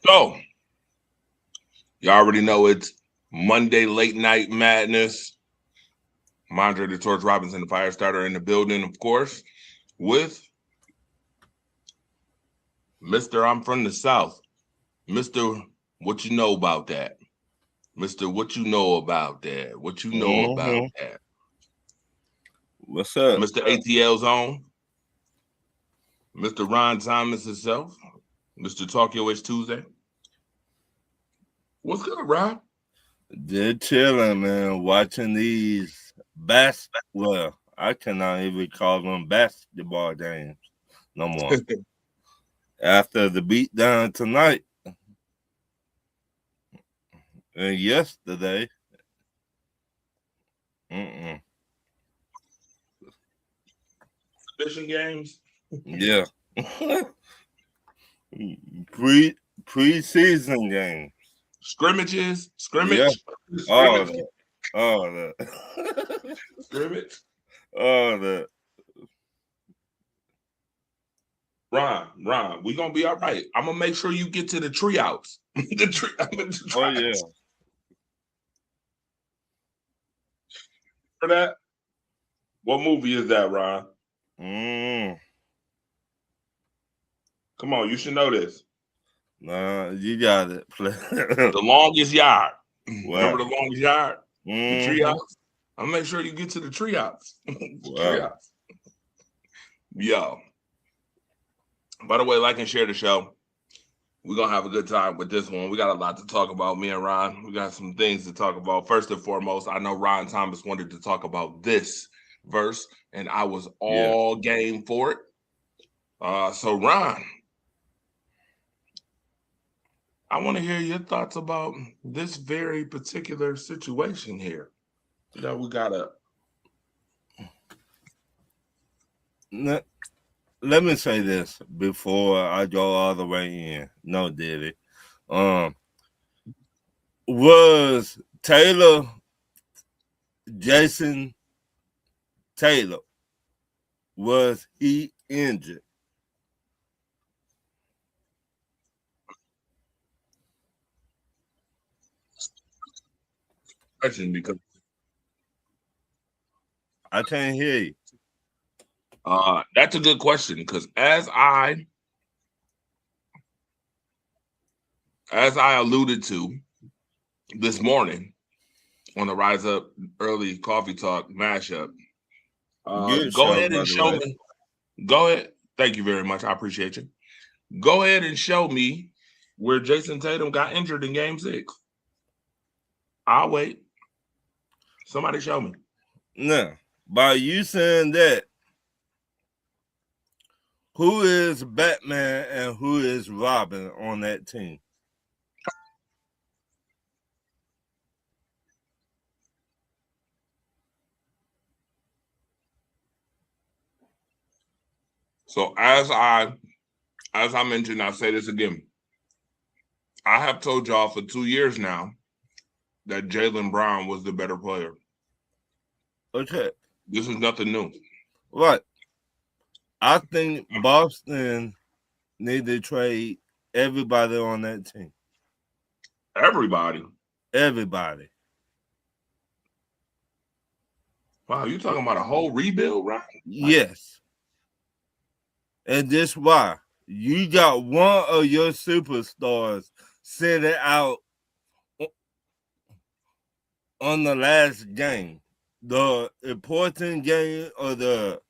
So, you already know it's Monday late night madness. Mondre the Torch Robinson, the fire starter, in the building, of course, with Mr. I'm from the South. Mr. What you know about that? Mr. What you know about that? What you know about Mm-hmm. that? What's up? Mr. ATL's on. Mr. Ron Thomas himself. Mr. Talk Your Wish Tuesday. What's good, Ron? Just chilling, man. Watching these well, I cannot even call them basketball games no more. After the beatdown tonight and yesterday, mm-mm. Fishing games, Yeah. Preseason game. scrimmages, Yeah. scrimmage, All scrimmage, that. All that. scrimmage. All that. Ron, we gonna be all right. I'm gonna make sure you get to the tree outs. the tree, I'm gonna Oh try yeah. for that. What movie is that, Ron? Mm. Come on, you should know this. Nah, you got it. The Longest Yard. Remember Wow. the Longest Yard? The tree Mm-hmm. outs. I'm gonna make sure you get to the tree outs. the tree Wow. outs. Yo. By the way, like and share the show. We're gonna have a good time with this one. We got a lot to talk about, me and Ron. We got some things to talk about. First and foremost, I know Ron Thomas wanted to talk about this verse, and I was Yeah. all game for it. So Ron, I want to hear your thoughts about this very particular situation here. That we gotta. Let, let me say this before I go all the way in. No, did it? Um, was Jason Taylor, was he injured? Question because I can't hear you. that's a good question because as I alluded to this morning on the Rise Up Early Coffee Talk mashup, Good go show, ahead by and the show way. me. Go ahead. Thank you very much. I appreciate you. Go ahead and show me where Jason Tatum got injured in Game 6. I'll wait. Somebody show me. Now, by you saying that, who is Batman and who is Robin on that team? So as I mentioned, I'll say this again. I have told y'all for 2 years now that Jaylen Brown was the better player. Okay, This is nothing new. right. I think Boston need to trade everybody on that team. Everybody. Everybody. Wow, you talking about a whole rebuild, right? Like, Yes. And this why. You got one of your superstars sitting out on the last game. The important game of the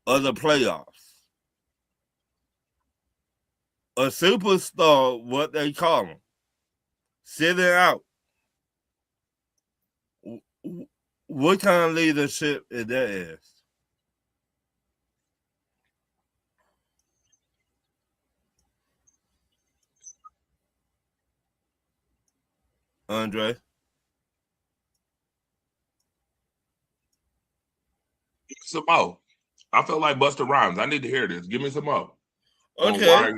playoffs. A superstar, what they call him, sitting out. What kind of leadership is that is? Andre? some more. I feel like Buster Rhymes. I need to hear this. Give me some more on Okay.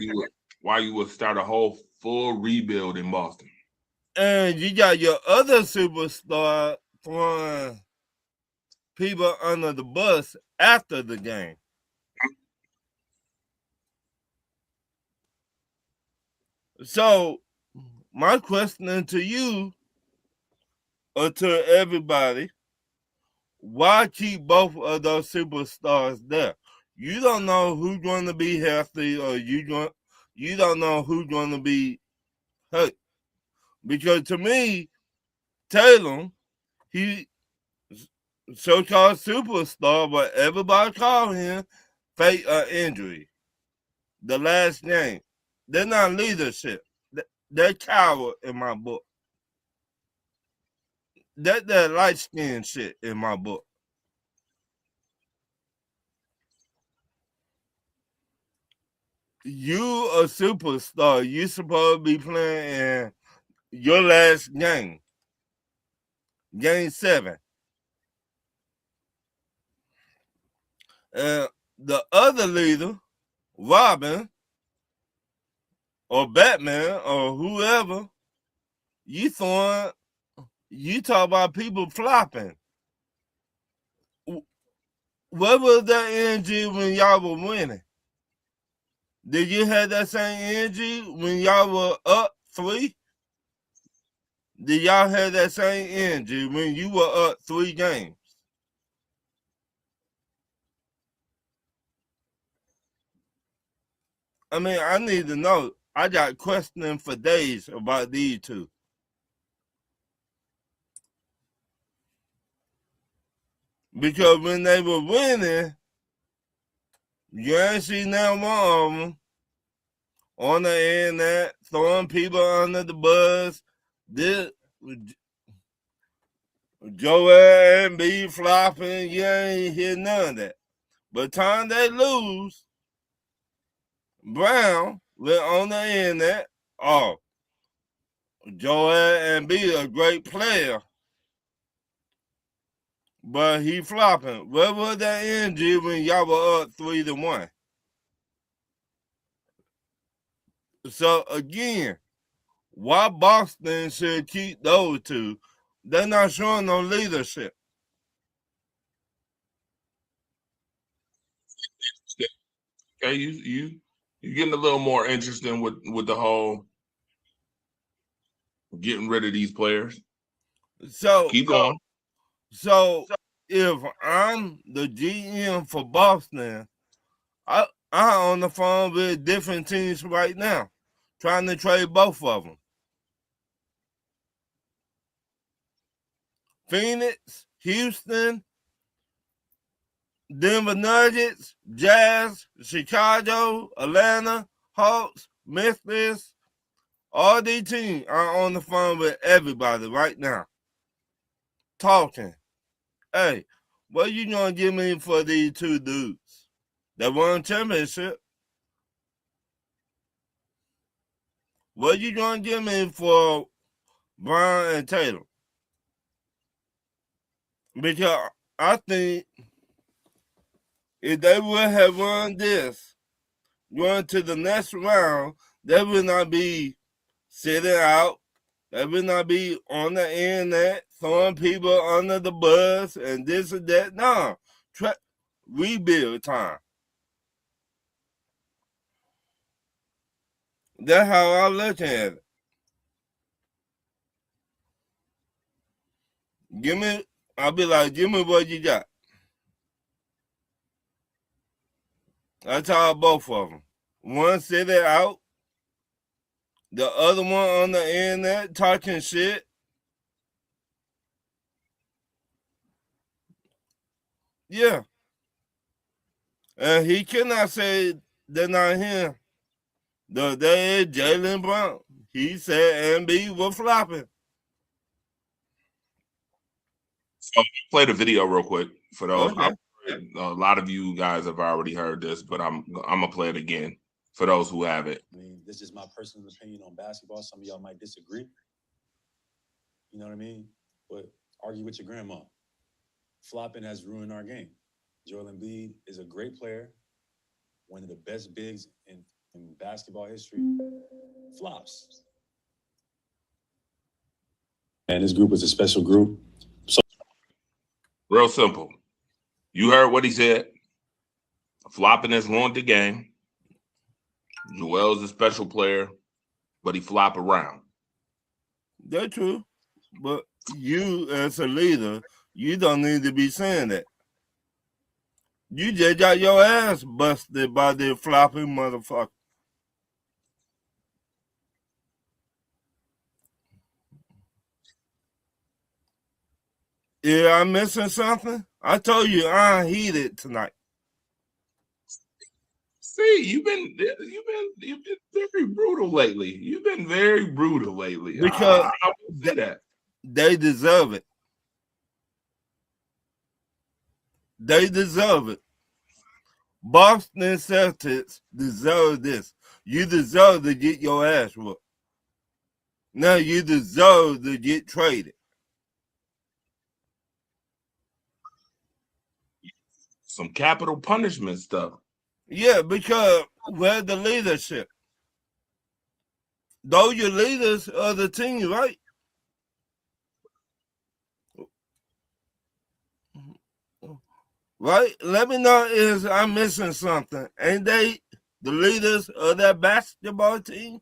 why you would start a whole full rebuild in Boston. And you got your other superstar throwing people under the bus after the game. So my question to you or to everybody, why keep both of those superstars there? You don't know who's going to be healthy or you don't know who's going to be hurt. Because to me, Tatum, he so-called superstar, but everybody call him fake injury. The last game. They're not leadership. They're coward in my book. That light skin shit in my book. You a superstar. You supposed to be playing in your last game. Game 7. The other leader, Robin, or Batman, or whoever, you talk about people flopping. What was that energy when y'all were winning? Did you have that same energy when y'all were up 3? Did y'all have that same energy when you were up 3 games? I mean, I need to know. I got questioning for days about these two. Because when they were winning, you ain't see now one of them on the internet throwing people under the bus. This Joel Embiid flopping, you ain't hear none of that. But time they lose, Brown went on the internet. Oh, Joel Embiid a great player, but he flopping. Where was that energy when y'all were up 3-1? So again, why Boston should keep those two? They're not showing no leadership. Okay, you getting a little more interesting with the whole getting rid of these players. So keep going. So if I'm the GM for Boston, I'm on the phone with different teams right now, trying to trade both of them. Phoenix, Houston, Denver Nuggets, Jazz, Chicago, Atlanta, Hawks, Memphis. All these teams are on the phone with everybody right now, talking. Hey, what you gonna give me for these two dudes that won championship? What you gonna give me for Brown and Tatum? Because I think if they would have won this, going to the next round, they would not be sitting out. They would not be on the internet throwing people under the bus and this and that. No, rebuild time. That's how I look at it. I'll be like, give me what you got. I tell both of them. One sit it out. The other one on the internet talking shit. Yeah. And he cannot say they're not him. They Jaylen Brown. He said Embiid was flopping. So play the video real quick for those. Okay. A lot of you guys have already heard this, but I'm gonna play it again for those who have it. I mean, this is my personal opinion on basketball. Some of y'all might disagree. You know what I mean? But argue with your grandma. Flopping has ruined our game. Joel Embiid is a great player, one of the best bigs in basketball history. Flops. And this group is a special group. So real simple. You heard what he said. Flopping has ruined the game. Joel's a special player. but he flop around. That's true. But you, as a leader, you don't need to be saying that. You just got your ass busted by the flopping motherfucker. Yeah, I'm missing something. I told you I heated tonight. See, you've been very brutal lately. You've been very brutal lately. Because I will say that. They deserve it. They deserve it. Boston Celtics deserve this. You deserve to get your ass whooped. Now you deserve to get traded. Some capital punishment stuff. Yeah, because where's the leadership? Though your leaders of the team, right? Right? Let me know if I'm missing something. Ain't they the leaders of that basketball team?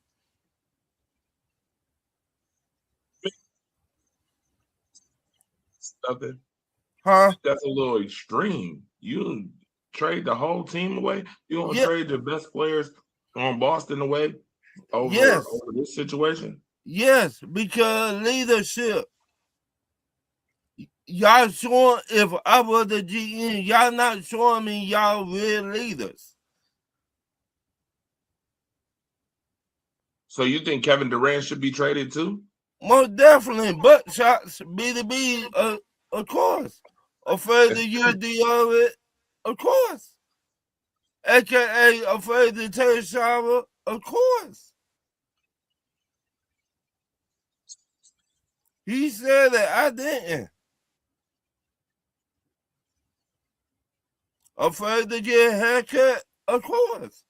Something. Huh? That's a little extreme. You trade the whole team away? You gonna Yeah. trade the best players on Boston away over this situation? Yes, because leadership. Y'all showing, if I were the GM, y'all not showing me y'all real leaders. So you think Kevin Durant should be traded too? Most definitely, butt shots, B2B, of course. Afraid to use deodorant, of course. AKA afraid to take a shower, of course. He said that I didn't. Afraid to get a haircut, of course.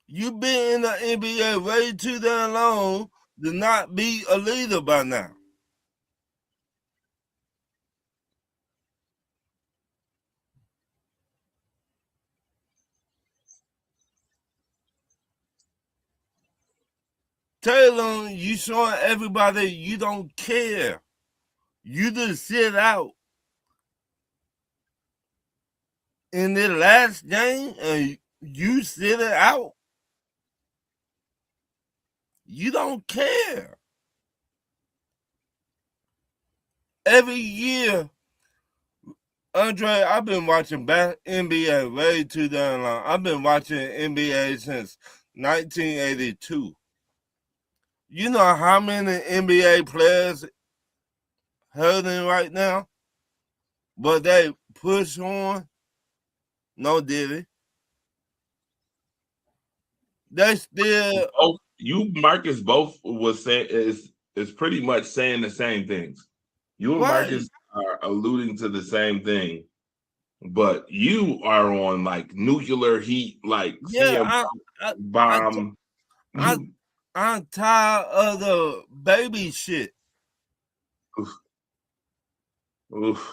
You've been in the NBA way too damn long to not be a leader by now. Taylor, you showing everybody you don't care. You just sit out. In the last game, and you sit it out. You don't care. Every year, Andre, I've been watching NBA way too damn long. I've been watching NBA since 1982. You know how many NBA players hurting right now? But they push on. No, did it? They still. Oh, you Marcus both was saying is pretty much saying the same things. You and Right. Marcus are alluding to the same thing, but you are on like nuclear heat, like Yeah, bomb. I'm tired of the baby shit. Oof.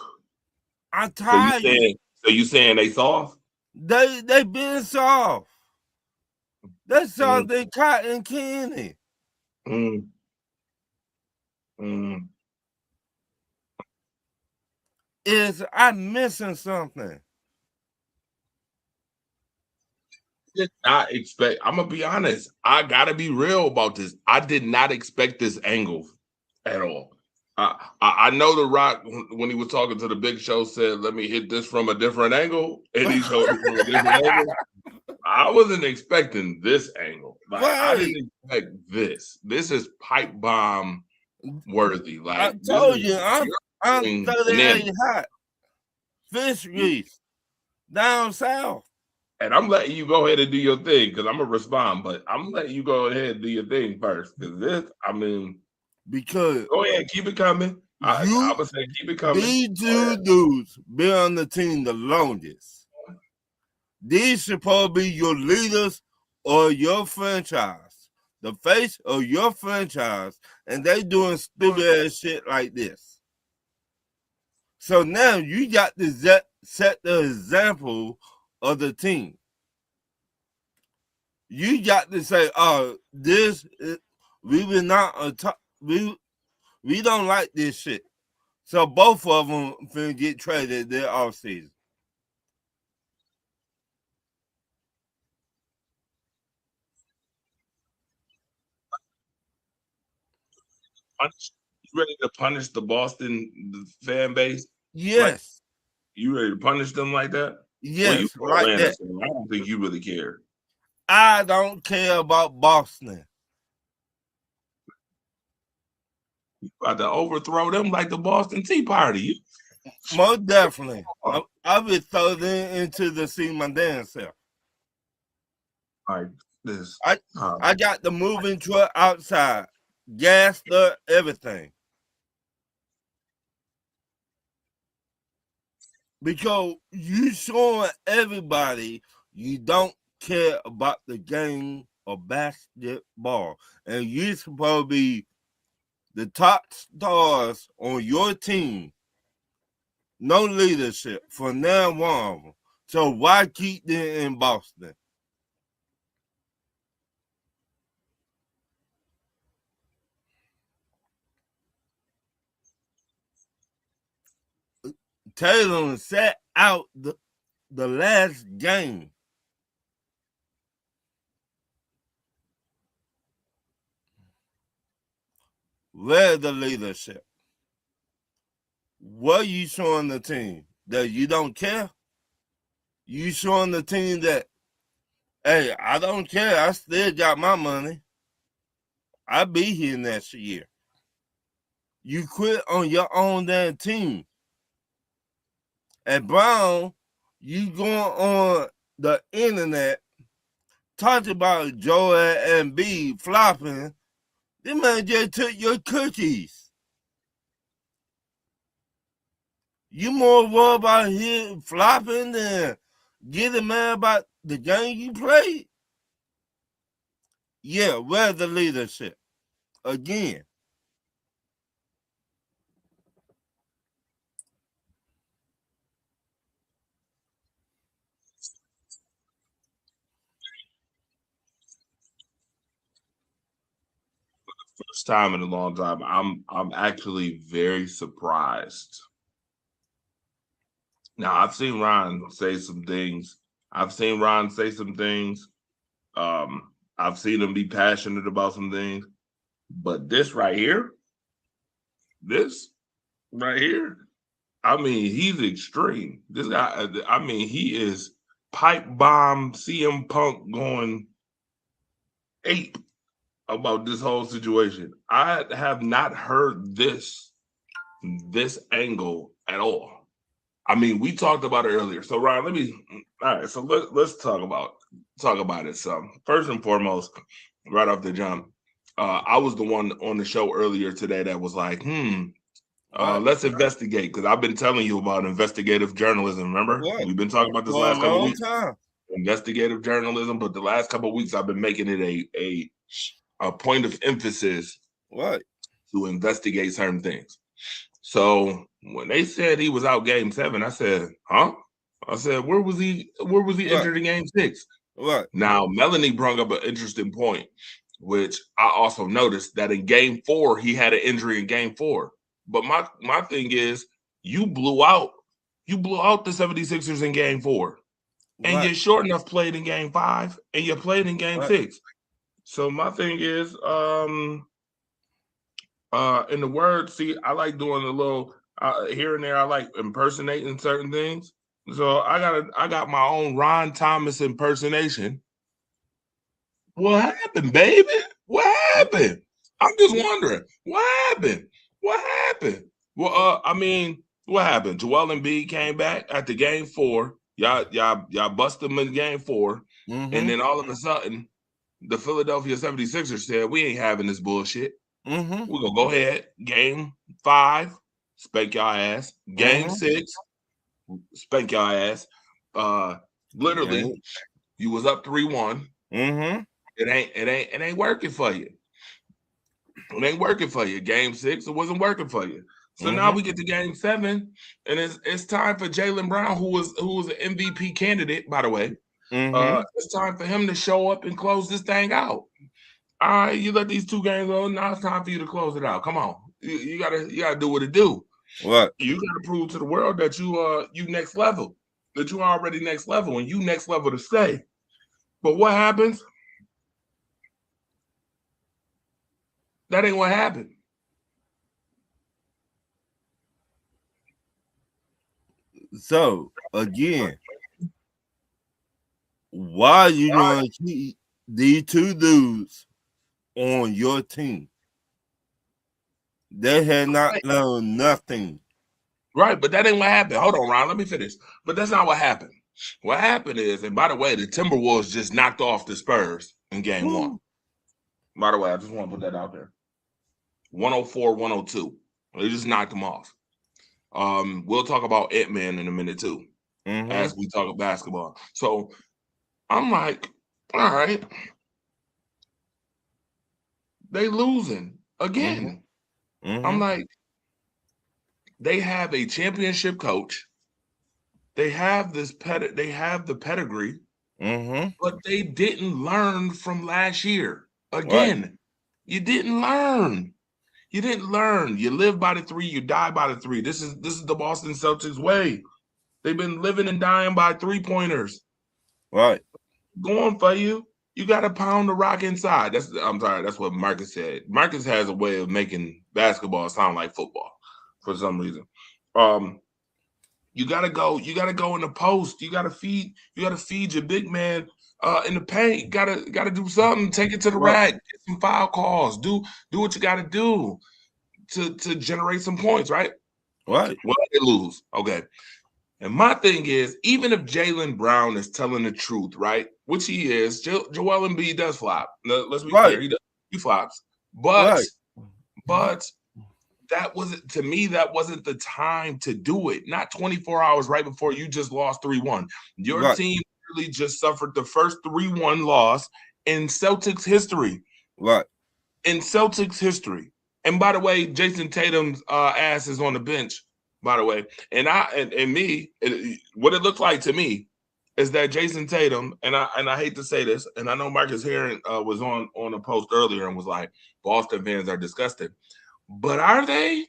I'm tired. So you saying they soft? They been soft. They soft than cotton candy. Is I'm missing something? Did not expect. I'm gonna be honest. I gotta be real about this. I did not expect this angle at all. I know The Rock when he was talking to the Big Show said, "Let me hit this from a different angle," and he showed it from a different angle. I wasn't expecting this angle. Like I didn't expect this. This is pipe bomb worthy. Like I told you, I'm 38 hot. Fish grease down south. And I'm letting you go ahead and do your thing because I'm gonna respond, but I'm letting you go ahead and do your thing first. Because this, I mean, because go ahead, keep it coming. I would say keep it coming. These two dudes been on the team the longest. These supposed to be your leaders or your franchise, the face of your franchise, and they doing stupid ass shit like this. So now you got to set the example of the team. You got to say, we will not we don't like this shit. So both of them finna get traded this offseason. You ready to punish the Boston fan base? Yes. You ready to punish them like that? Yes, well, you like Atlanta, that. so I don't think you really care. I don't care about Boston. You about to overthrow them like the Boston Tea Party. Most definitely. I would throw them into the sea my damn self. Like this. I got the moving truck outside, gassed up, everything. Because you showing everybody you don't care about the game of basketball. And you're supposed to be the top stars on your team. No leadership for now on. So why keep them in Boston? Taylor sat out the last game. Where's the leadership? What are you showing the team? That you don't care? You showing the team that, hey, I don't care. I still got my money. I'll be here next year. You quit on your own damn team. At Brown, you going on the internet talking about Joel Embiid flopping. This man just took your cookies. You more worried about him flopping than getting mad about the game you played? Yeah, where's the leadership? Again. First time in a long time. I'm actually very surprised. Now I've seen Ron say some things. I've seen him be passionate about some things. But this right here, I mean, he's extreme. This guy, I mean, he is pipe bomb CM Punk going ape about this whole situation. I have not heard this angle at all. I mean, we talked about it earlier. So Ryan, all right. So let's talk about it some. First and foremost, right off the jump, I was the one on the show earlier today that was like, let's investigate, because I've been telling you about investigative journalism. Remember, we've been talking about this last couple of weeks. Investigative journalism, but the last couple of weeks I've been making it a point of emphasis to investigate certain things. So when they said he was out game 7, I said, huh? I said, where was he injured in game 6? Now, Melanie brought up an interesting point, which I also noticed that in game 4, he had an injury in game 4. But my thing is, you blew out the 76ers in game 4. And you short enough played in game 5, and you played in game 6. So my thing is, in the word, see, I like doing a little here and there. I like impersonating certain things. So I got my own Ron Thomas impersonation. What happened, baby? What happened? I'm just wondering. What happened? What happened? Well, I mean, what happened? Joel Embiid came back after game 4. Y'all busted him in game 4. And then all of a sudden, the Philadelphia 76ers said, we ain't having this bullshit. We're going to go ahead. Game 5, spank y'all ass. Game 6, spank y'all ass. Literally, you was up 3-1. It ain't working for you. It ain't working for you. Game 6, it wasn't working for you. So now we get to game 7, and it's time for Jaylen Brown, who was an MVP candidate, by the way. It's time for him to show up and close this thing out. All right, you let these 2 games go. Now it's time for you to close it out. Come on, you gotta do what it do. What? You gotta prove to the world that you next level, that you already next level, and you next level to stay. But what happens? That ain't what happened. So again, why are you gonna keep these 2 dudes on your team? They had not learned nothing. Right, but that ain't what happened. Hold on, Ron. Let me finish. But that's not what happened. What happened is, and by the way, the Timberwolves just knocked off the Spurs in game 1. By the way, I just want to put that out there. 104-102. They just knocked them off. We'll talk about Ant-Man in a minute too, as we talk about basketball. So I'm like, all right, they losing again. I'm like, they have a championship coach. They have this they have the pedigree, but they didn't learn from last year. Again, Right. you didn't learn. You didn't learn. You live by the 3, you die by the 3. This is the Boston Celtics way. They've been living and dying by 3-pointers. Right. Going for you. You got to pound the rock inside. I'm sorry. That's what Marcus said. Marcus has a way of making basketball sound like football for some reason. You gotta go. You gotta go in the post. You gotta feed your big man in the paint. Gotta do something. Take it to the rack. Get some foul calls. Do what you gotta do to generate some points. Right. Right. Well, they lose. Okay. And my thing is, even if Jaylen Brown is telling the truth, right, which he is, Joel Embiid does flop. Let's be clear, he flops. But that wasn't, to me, that wasn't the time to do it. Not 24 hours right before you just lost 3-1. Your team really just suffered the first 3-1 loss in Celtics history. Right. In Celtics history. And by the way, Jason Tatum's ass is on the bench. By the way, what it looked like to me is that Jason Tatum, and I hate to say this, and I know Marcus Heron was on a post earlier and was like, Boston fans are disgusted. But are they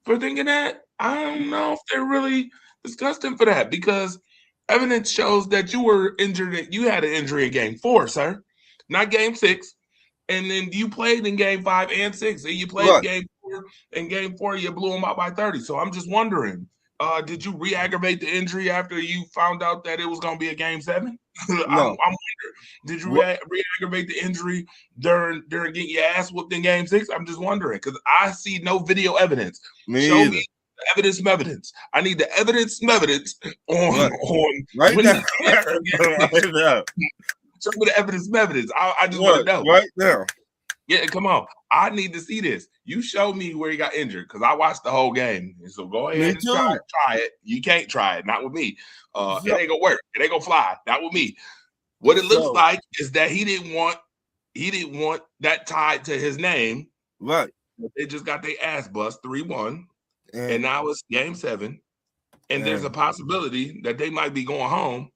for thinking that? I don't know if they're really disgusting for that, because evidence shows that you were injured. You had an injury in game 4, sir, not game 6. And then you played in game 5 and 6. And you played in game 4. In game 4, you blew them out by 30. So I'm just wondering, did you re-aggravate the injury after you found out that it was going to be a game 7? No. I'm wondering, did you re-aggravate the injury during getting your ass whooped in game 6? I'm just wondering, because I see no video evidence. Show me the evidence. I need the evidence on right now. Right now. Show me the evidence. I just want to know. Right now. Yeah, come on. I need to see this. You show me where he got injured, because I watched the whole game. So go ahead and try it. You can't try it. Not with me. It ain't gonna work. It ain't gonna fly. Not with me. What it looks like is that he didn't want that tied to his name. Right. They just got their ass bust 3-1. And now it's game 7. And there's a possibility that they might be going home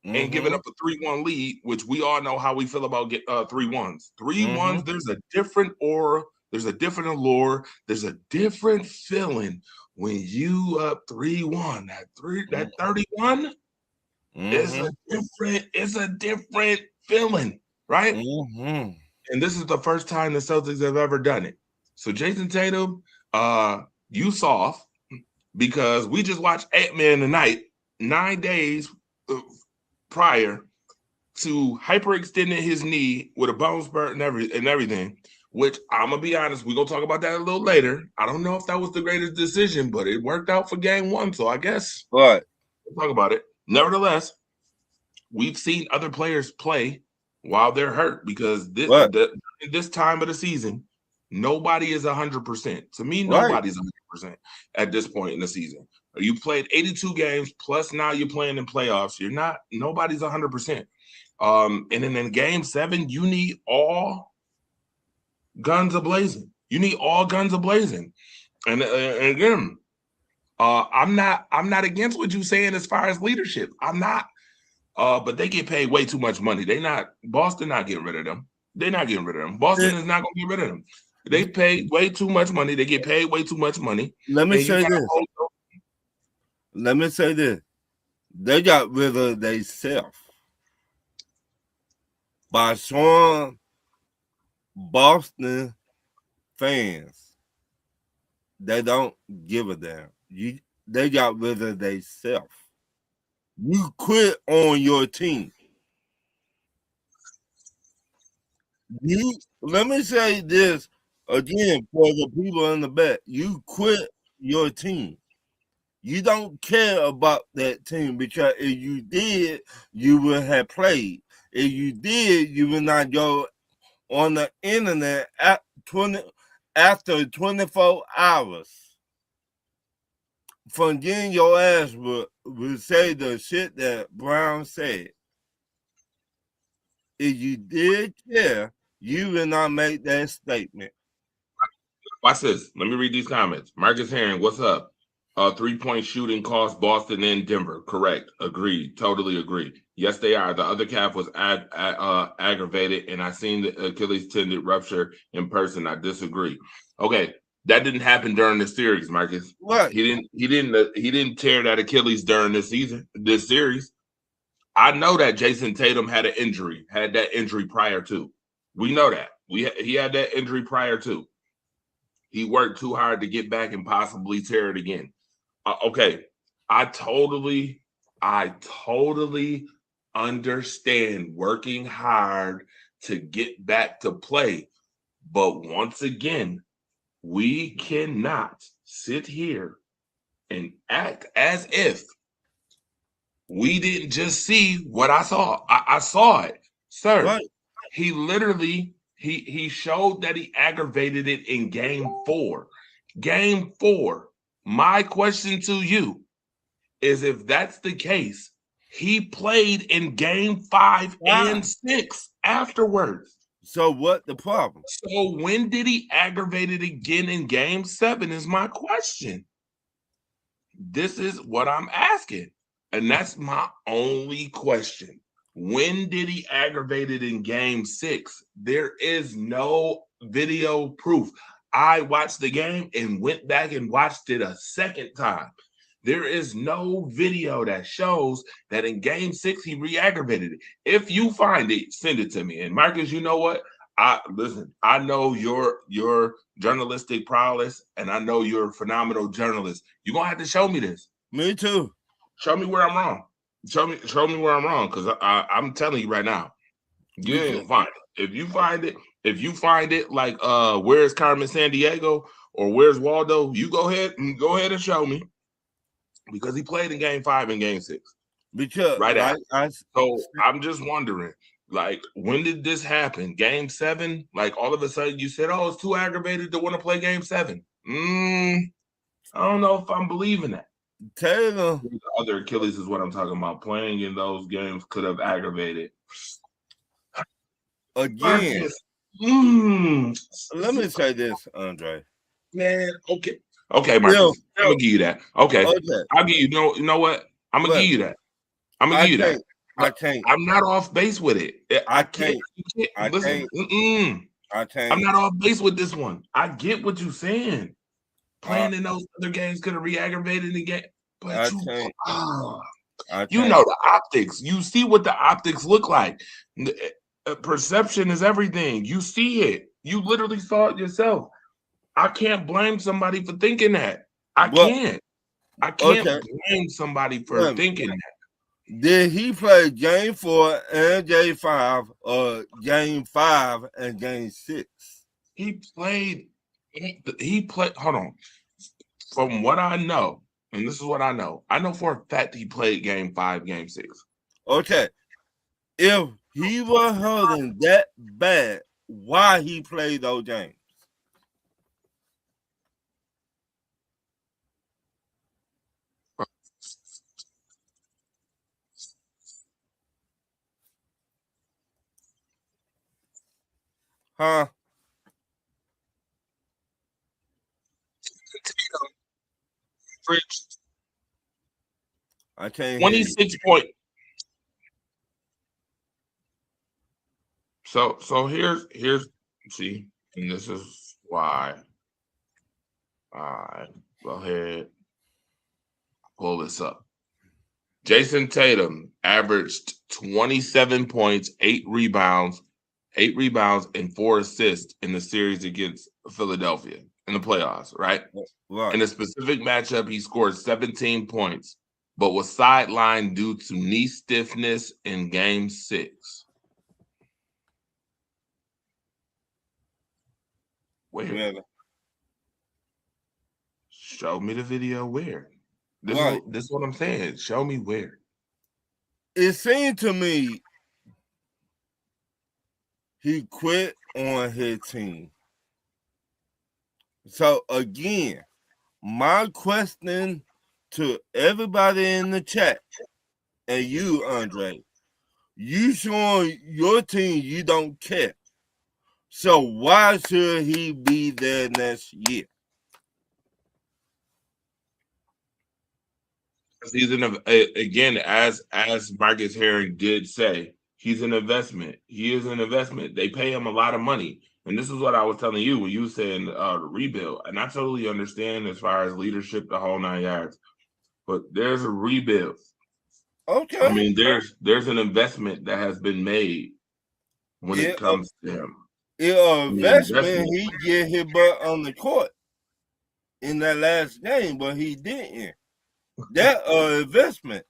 and giving up a 3-1 lead, which we all know how we feel about 3-1s. 3-1s, there's a different aura, there's a different allure, there's a different feeling when you up 3-1. That 31 is a different feeling, right? And this is the first time the Celtics have ever done it. So Jason Tatum, you soft, because we just watched Ant-Man tonight, 9 days prior to hyperextending his knee with a bone spurt and everything, which I'm gonna be honest, we're gonna talk about that a little later. I don't know if that was the greatest decision, but it worked out for game 1, so I guess we'll talk about it. Nevertheless, we've seen other players play while they're hurt, because this time of the season, nobody is 100%. To me, nobody's 100% at this point in the season. You played 82 games, plus now you're playing in playoffs. Nobody's 100%. And then in game 7, you need all guns ablazing. And again, I'm not against what you're saying as far as leadership. I'm not. But they get paid way too much money. Boston not getting rid of them. They're not getting rid of them. Boston is not going to get rid of them. They pay way too much money. They get paid way too much money. Let me say this. Let me say this. They got rid of themselves by showing Boston fans they don't give a damn. They got rid of themselves. You quit on your team. Let me say this again for the people in the back. You quit your team. You don't care about that team because if you did, you would have played. If you did, you would not go on the internet after 24 hours from getting your ass would say the shit that Brown said. If you did care, you would not make that statement. Watch this. Let me read these comments. Marcus Herring, what's up? 3-point shooting cost Boston and Denver. Correct. Agreed. Totally agree. Yes, they are. The other calf was aggravated, and I seen the Achilles tendon rupture in person. I disagree. Okay, that didn't happen during the series, Marcus. What? He didn't tear that Achilles during this series. I know that Jason Tatum had that injury prior to. We know that. He had that injury prior to. He worked too hard to get back and possibly tear it again. Okay, I totally understand working hard to get back to play. But once again, we cannot sit here and act as if we didn't just see what I saw. I saw it, sir. What? He literally he showed that he aggravated it in game 4. Game 4. My question to you is, if that's the case, he played in game 5 and 6 afterwards. So what the problem? So when did he aggravate it again in game 7 is my question. This is what I'm asking. And that's my only question. When did he aggravate it in game 6? There is no video proof. I watched the game and went back and watched it a second time. There is no video that shows that in game 6 he re-aggravated it. If you find it, send it to me. And Marcus, you know what? Listen, I know your journalistic prowess, and I know you're a phenomenal journalist. You're gonna have to show me this. Me too. Show me where I'm wrong. Show me where I'm wrong, because I'm telling you right now, you didn't find it. If you find it, like where's Carmen Sandiego or where's Waldo, you go ahead and show me, because he played in game 5 and game 6. Because right so I'm just wondering, like, when did this happen? Game 7? Like, all of a sudden you said, oh, it's too aggravated to want to play game 7. I don't know if I'm believing that. Taylor. The other Achilles is what I'm talking about. Playing in those games could have aggravated. Again. Let me say this, Andre. Man, okay, Marcus. I'm gonna give you that. Okay. I'll give you. You know what? I'm gonna give you that. I'm gonna give you that. I can't. I'm not off base with it. I can't. Listen. I can't. I'm not off base with this one. I get what you're saying. Playing in those other games could have re-aggravated the game, but you know the optics. You see what the optics look like. Perception is everything. You see it. You literally saw it yourself. I can't blame somebody for thinking that. I can't blame somebody for thinking that. Did he play game 4 and game 5 or game 5 and game 6? He played. Hold on. From what I know, and this is what I know for a fact he played game 5, game 6. Okay. If he was hurting that bad, why he played those games? Huh? I can't. 26 point. So here's see, and this is why I go ahead, pull this up. Jason Tatum averaged 27 points, 8 rebounds, and 4 assists in the series against Philadelphia in the playoffs, right? Right. In a specific matchup, he scored 17 points, but was sidelined due to knee stiffness in game 6. Where? Really? Show me the video where. This Right. is what I'm saying. Show me where. It seemed to me he quit on his team. So again, my question to everybody in the chat and you, Andre, you showing your team you don't care. So why should he be there next year? He's again, as Marcus Herring did say, he's an investment. He is an investment. They pay him a lot of money. And this is what I was telling you when you were saying the rebuild. And I totally understand as far as leadership, the whole 9 yards. But there's a rebuild. Okay. I mean, there's an investment that has been made when it comes to him. Investment, he get his butt on the court in that last game, but he didn't. That investment.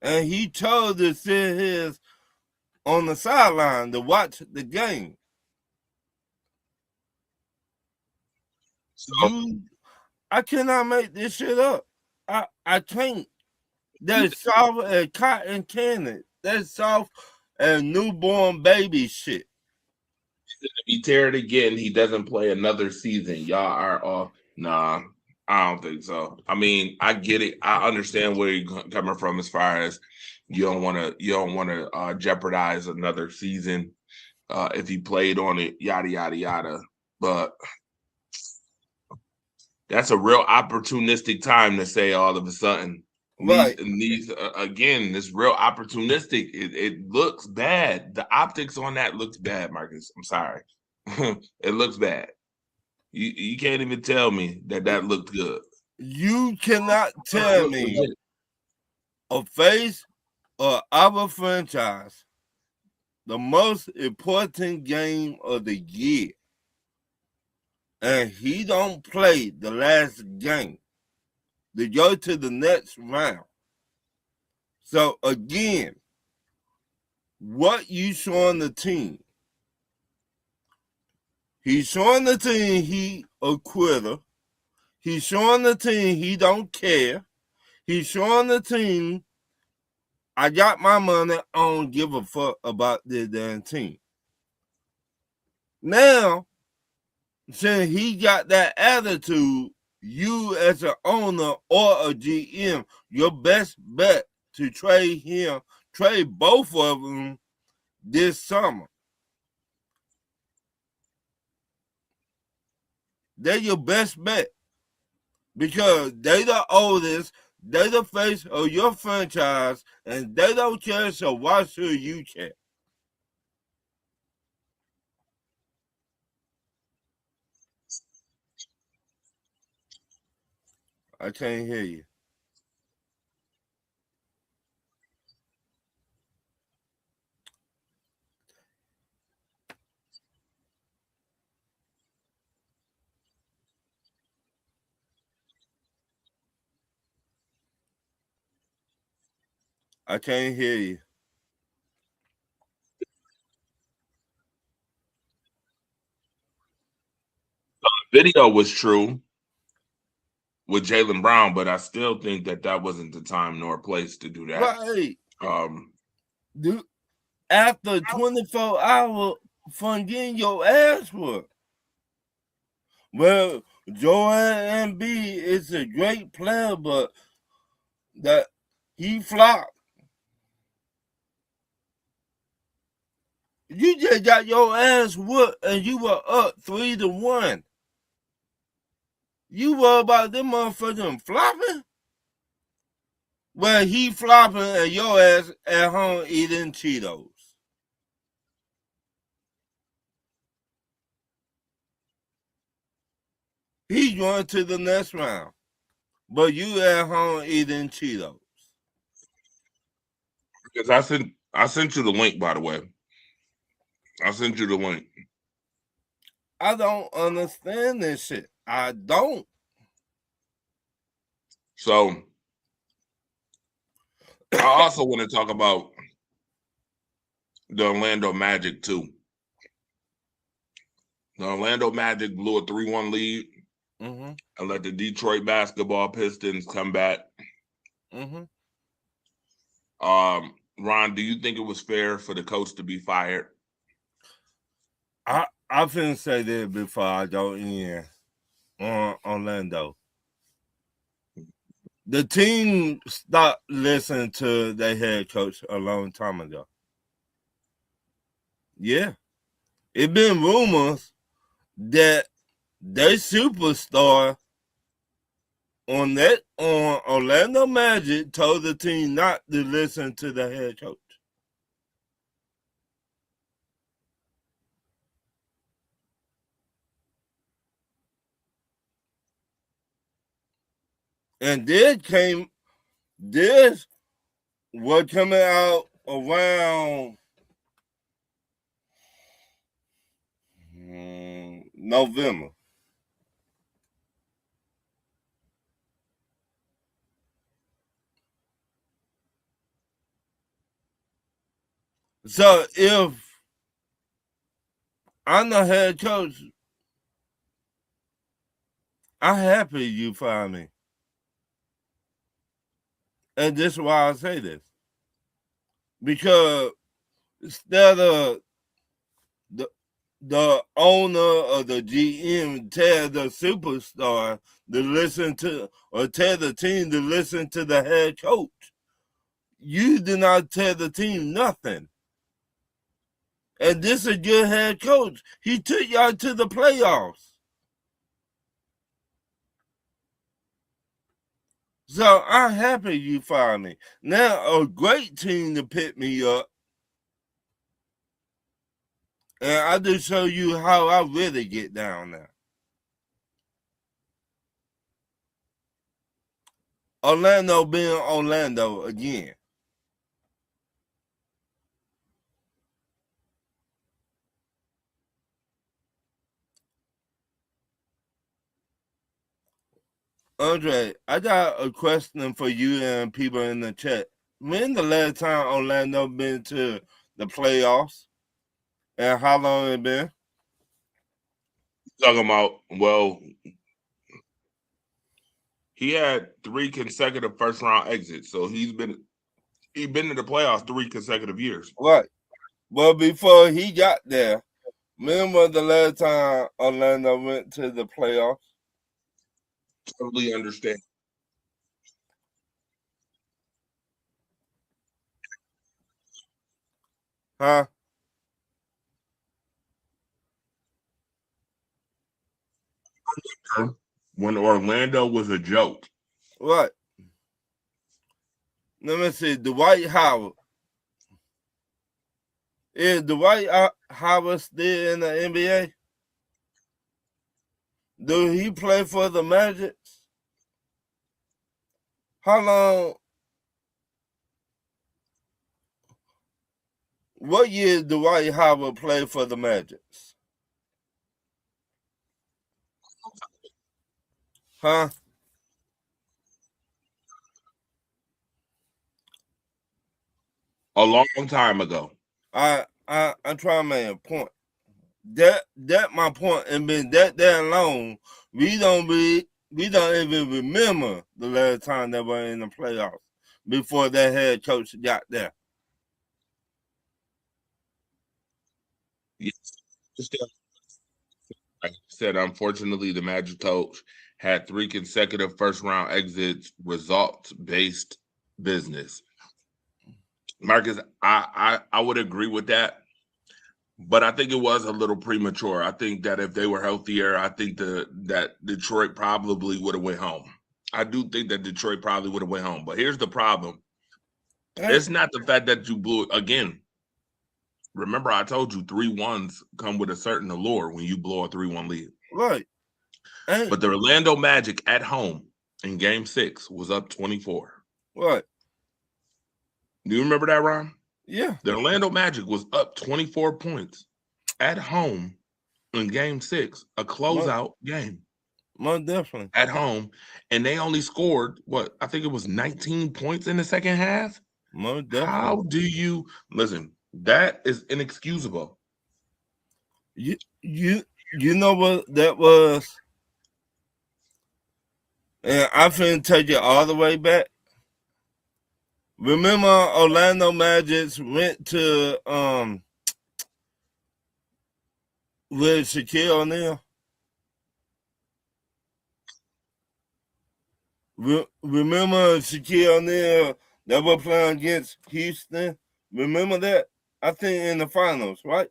And he chose to sit his on the sideline to watch the game. So, I cannot make this shit up. I can't. That's soft as cotton candy. That's soft as newborn baby shit. If he tear it again, he doesn't play another season. Y'all are off. Nah, I don't think so. I mean, I get it. I understand where you're coming from as far as you don't want to jeopardize another season if he played on it, yada yada yada. But that's a real opportunistic time to say all of a sudden. Right. Again, this real opportunistic. It looks bad. The optics on that looks bad, Marcus. I'm sorry. It looks bad. You can't even tell me that looked good. You cannot tell me a face of our franchise, the most important game of the year, and he don't play the last game to go to the next round. So again, what you showing the team? He's showing the team he a quitter. He's showing the team he don't care. He's showing the team I got my money, I don't give a fuck about this damn team. Now, since he got that attitude, you as an owner or a GM, your best bet to trade both of them this summer. They're your best bet because they the oldest, they the face of your franchise, and they don't care, so why should you care? I can't hear you. I can't hear you. The video was true with Jaylen Brown, but I still think that wasn't the time nor place to do that. Right. Dude, after 24 hours from getting your ass whooped. Well, Joel Embiid is a great player, but that he flopped. You just got your ass whooped and you were up 3-1. You worry about them motherfuckers flopping? Well, he flopping and your ass at home eating Cheetos. He's going to the next round. But you at home eating Cheetos. Because I sent you the link, by the way. I sent you the link. I don't understand this shit. I don't. So I also want to talk about the Orlando Magic too. The Orlando Magic blew a 3-1 lead and let the Detroit basketball Pistons come back. Ron, do you think it was fair for the coach to be fired? I finna say that before I go in on Orlando. The team stopped listening to their head coach a long time ago. Yeah. It been rumors that their superstar on Orlando Magic told the team not to listen to the head coach. And this was coming out around November. So if I'm the head coach, I'm happy you fired me. And this is why I say this. Because instead of the owner or the GM tell the superstar to listen to, or tell the team to listen to the head coach, you do not tell the team nothing. And this is a good head coach. He took y'all to the playoffs. So I'm happy you fired me. Now a great team to pick me up. And I just show you how I really get down there. Orlando being Orlando again. Andre, I got a question for you and people in the chat. When the last time Orlando been to the playoffs? And how long it been? Talking about, well, he had 3 consecutive first round exits. So he's been in the playoffs 3 consecutive years. Right. Well, before he got there, when was the last time Orlando went to the playoffs? Totally understand. Huh? When Orlando was a joke. Right. Let me see. Dwight Howard. Is Dwight Howard still in the NBA? Do he play for the Magic? How long? What year did Dwight Howard play for the Magic? Huh? A long time ago. I'm trying to make a point. That my point, and been that long. We don't even remember the last time they were in the playoffs before that head coach got there. Yes. Like I said, unfortunately, the Magic coach had 3 consecutive first round exits, results based business. Marcus, I would agree with that. But I think it was a little premature. I think that if they were healthier, I think that Detroit probably would have went home. I do think that Detroit probably would have went home. But here's the problem. It's not the fact that you blew it. Again, remember I told you 3-1s come with a certain allure when you blow a 3-1 lead. Right. Hey, But the Orlando Magic at home in Game 6 was up 24. what? Do you remember that, Ron? Yeah. The Orlando Magic was up 24 points at home in Game 6, a closeout game Most definitely. at home, and they only scored what I think it was 19 points in the second half. Most definitely. How do you listen? That is inexcusable. You know what that was? And I'm finna take it all the way back. Remember Orlando Magic went to with Shaquille O'Neal? Remember Shaquille O'Neal that was playing against Houston? Remember that? I think in the finals, right?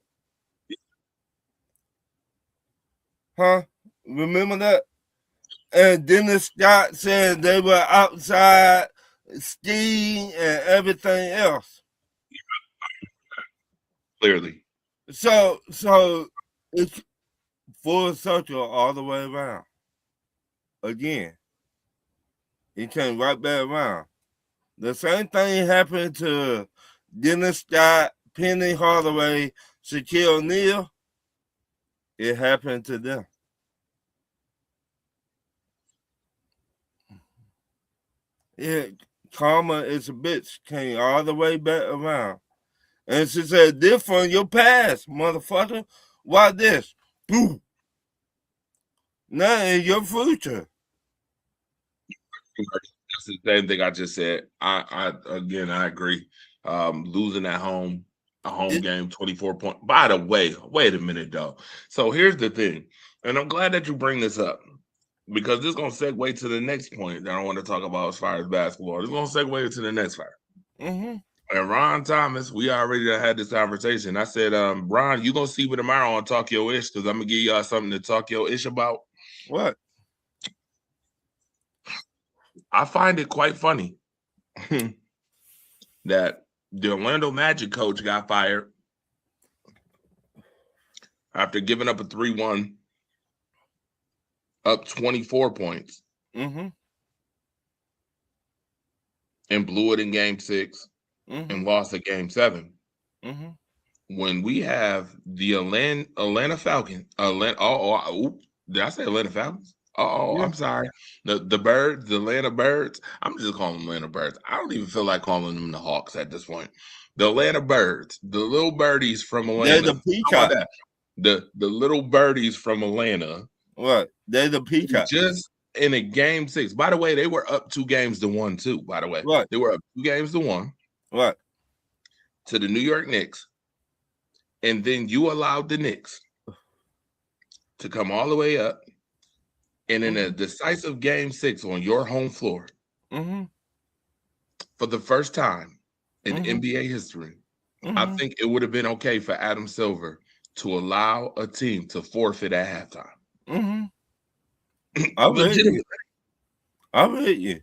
Huh? Remember that? And Dennis Scott said they were outside skiing and everything else. Clearly. So it's full circle all the way around. Again, he came right back around. The same thing happened to Dennis Scott, Penny Hardaway, Shaquille O'Neal. It happened to them. Yeah, karma is a bitch. Came all the way back around. And she said, this from your past, motherfucker. Why this? Boom. Now in your future. That's the same thing I just said. I agree. Losing at home, a home game, 24 points. By the way, wait a minute though. So here's the thing, and I'm glad that you bring this up because this is gonna segue to the next point that I want to talk about as far as basketball. This is gonna segue to the next part. Mm-hmm. And Ron Thomas, we already had this conversation. I said, Ron, you gonna see me tomorrow on Talk Your Ish because I'm gonna give y'all something to talk your ish about. What? I find it quite funny that the Orlando Magic coach got fired after giving up a 3-1, up 24 points, Mm-hmm. and blew it in Game 6 and lost at Game 7. Mm-hmm. When we have the Atlanta Falcons, did I say Atlanta Falcons? Yeah. I'm sorry. The Birds, the Atlanta Birds. I'm just calling them Atlanta Birds. I don't even feel like calling them the Hawks at this point. The Atlanta Birds, the little birdies from Atlanta. They're the Peacock. The little birdies from Atlanta. What? They're the Peacock. Just in a Game 6. By the way, they were up 2-1 too. By the way, What? They were up 2-1. What? To the New York Knicks, and then you allowed the Knicks to come all the way up. And in a decisive Game 6 on your home floor, for the first time in NBA history, I think it would have been okay for Adam Silver to allow a team to forfeit at halftime. I read you.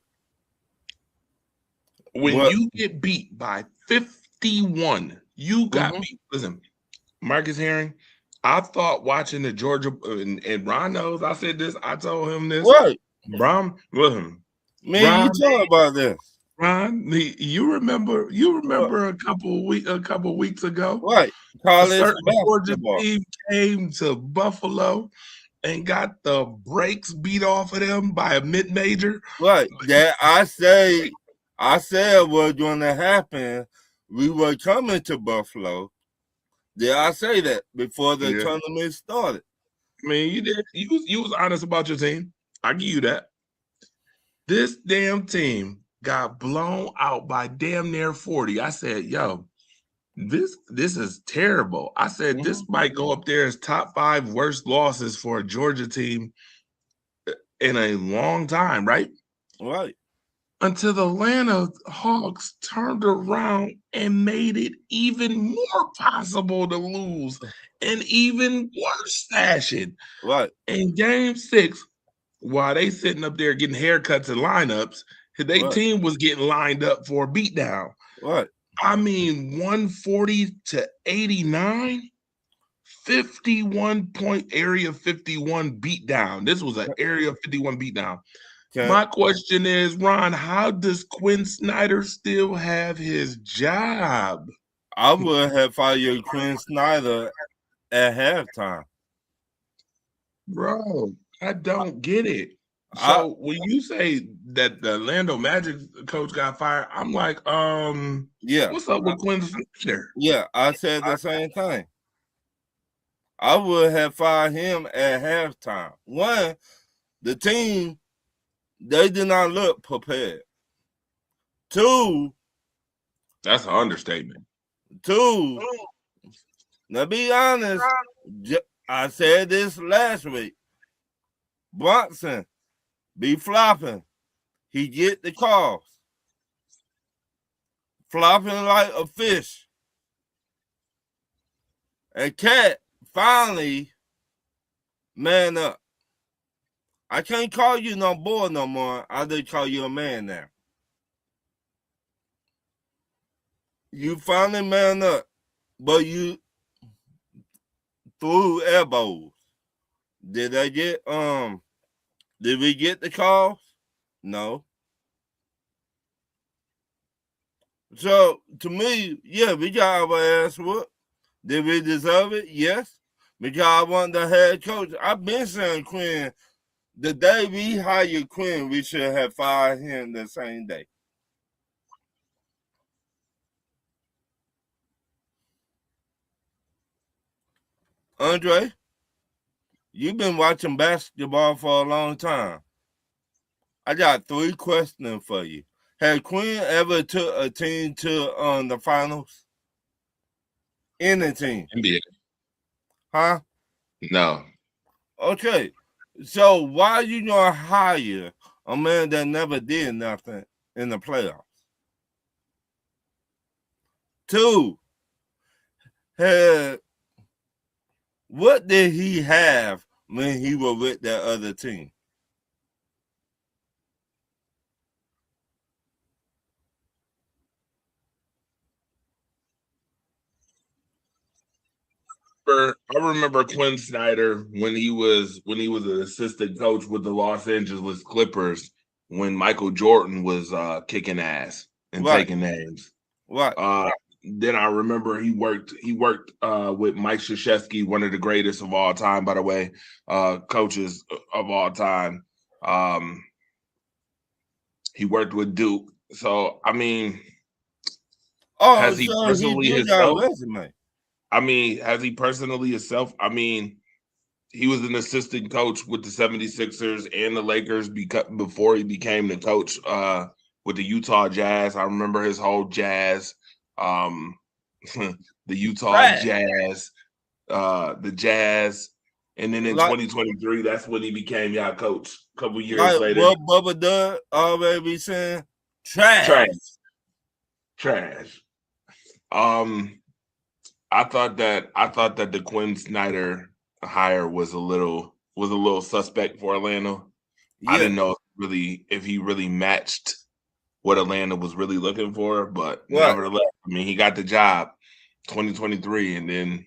When you get beat by 51, you got beat. Listen, Marcus Herring, I thought watching the Georgia, and Ron knows I said this, I told him this. What? Ron, listen. Man, Ron, you talk about this. Ron, you remember a couple weeks ago? Right. College Georgia team came to Buffalo and got the brakes beat off of them by a mid-major. Right. That I said was going to happen. We were coming to Buffalo. Did I say that before the tournament started? I mean, you did. You was honest about your team. I give you that. This damn team got blown out by damn near 40. I said, yo, this is terrible. I said this might go up there as top 5 worst losses for a Georgia team in a long time, right? Right. Until the Atlanta Hawks turned around and made it even more possible to lose in even worse fashion. Right. In Game 6, while they sitting up there getting haircuts and lineups, their team was getting lined up for a beatdown. Right. I mean, 140-89 51-point Area 51 beatdown. This was an Area 51 beatdown. Okay. My question is, Ron, how does Quinn Snyder still have his job? I would have fired Quinn Snyder at halftime. Bro, I don't get it. So when you say that the Orlando Magic coach got fired, I'm like, yeah. What's up with Quinn Snyder? Yeah, I said the same thing. I would have fired him at halftime. One, the team, they did not look prepared. Two, that's an understatement. Two, now be honest, I said this last week. Bronson be flopping. He get the calls. Flopping like a fish. And Cat finally man up. I can't call you no boy no more. I just call you a man now. You finally man up, but you threw elbows. Did we get the calls? No. So to me, yeah, we got our ass whooped. Did we deserve it? Yes. Because I want the head coach. I've been saying Quinn, the day we hired Quinn, we should have fired him the same day. Andre, you've been watching basketball for a long time. I got 3 questions for you. Has Quinn ever took a team to the finals? Any team? NBA. Huh? No. Okay. So why you gonna hire a man that never did nothing in the playoffs? 2, what did he have when he was with that other team? I remember Quinn Snyder when he was an assistant coach with the Los Angeles Clippers when Michael Jordan was kicking ass and taking names. Right. Then I remember he worked with Mike Krzyzewski, one of the greatest of all time, by the way, coaches of all time. He worked with Duke. So I mean, has he personally himself? I mean, has he personally himself? I mean, he was an assistant coach with the 76ers and the Lakers before he became the coach with the Utah Jazz. I remember his whole Jazz, the Utah Jazz, the Jazz. And then in 2023, that's when he became y'all coach a couple years later. What Bubba Doug already saying? Trash. I thought that the Quinn Snyder hire was a little suspect for Atlanta. Yeah. I didn't know if he really matched what Atlanta was really looking for, but nevertheless, I mean, he got the job 2023, and then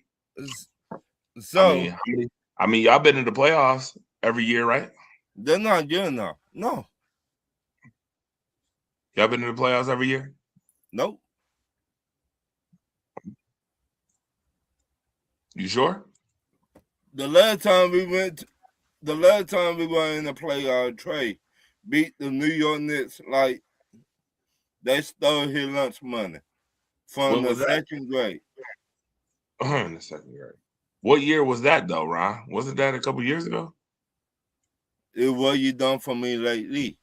so I mean, y'all been in the playoffs every year, right? They're not good enough. No. Y'all been in the playoffs every year? Nope. You sure? The last time we were in the playoff, Trey beat the New York Knicks like they stole his lunch money from the second grade. In the second grade. What year was that though, Ron? Wasn't that a couple years ago? It what you done for me lately.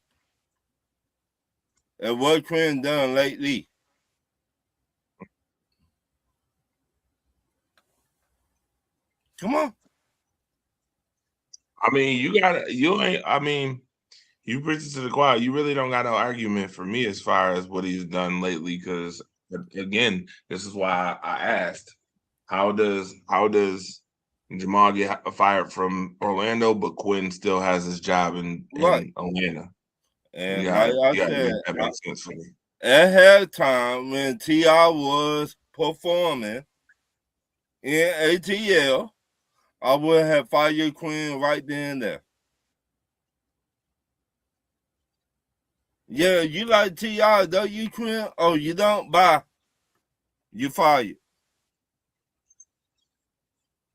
And what Quinn done lately. Come on. I mean, you preach to the choir. You really don't got no argument for me as far as what he's done lately. Because again, this is why I asked, how does Jamal get fired from Orlando, but Quinn still has his job in Atlanta? And like I said, that makes sense for me. At halftime, when T.I. was performing, in ATL, I would have fired Quinn right then and there. Yeah, you like T.I., don't you, Quinn? Oh, you don't? Bye. You fired.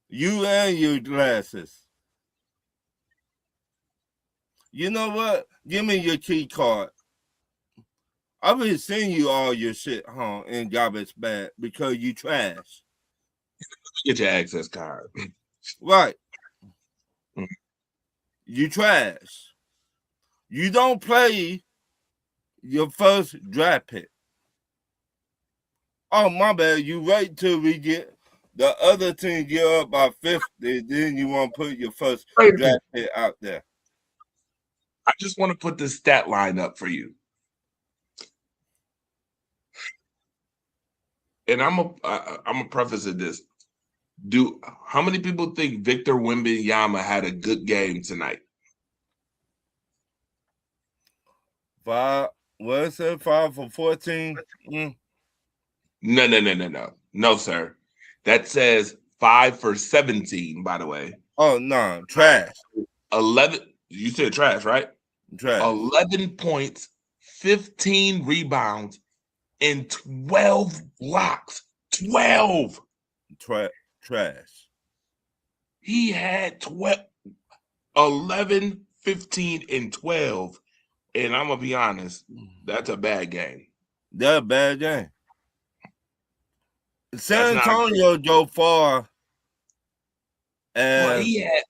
You and your glasses. You know what? Give me your key card. I've been sending you all your shit home in garbage bag because you trash. Get your access card. Right. Mm. You trash. You don't play your first draft pick. Oh, my bad. You wait till we get the other team get up by 50, then you want to put your first draft pick out there. I just want to put this stat line up for you. And I'm a preface of this. How many people think Victor Wembanyama had a good game tonight? What is it? 5 for 14? No, sir. That says 5 for 17, by the way. Oh, no. Trash. 11. You said trash, right? Trash. 11 points, 15 rebounds, and 12 blocks. 12. Trash. He had 11, 15, and 12. And I'm going to be honest, that's a bad game. That's a bad game. San Antonio go far. But he had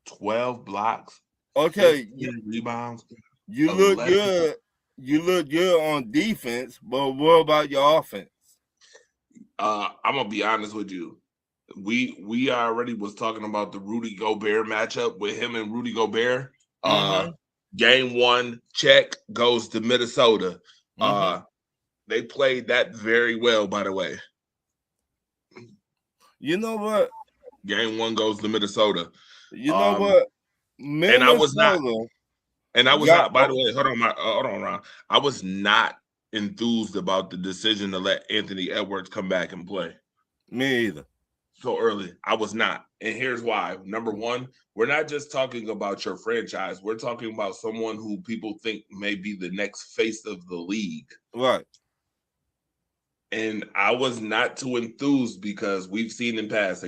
12 blocks. Okay. Rebounds. You look good. You look good on defense, but what about your offense? I'm going to be honest with you. We already was talking about the Rudy Gobert matchup with him and Rudy Gobert. Game 1, check, goes to Minnesota. They played that very well, by the way. You know what? Game 1 goes to Minnesota. You know what? Minnesota, and I was not. By the way, hold on, Ron. I was not enthused about the decision to let Anthony Edwards come back and play. Me either. So early, I was not, and here's why. Number one, we're not just talking about your franchise. We're talking about someone who people think may be the next face of the league. Right. And I was not too enthused because we've seen in past,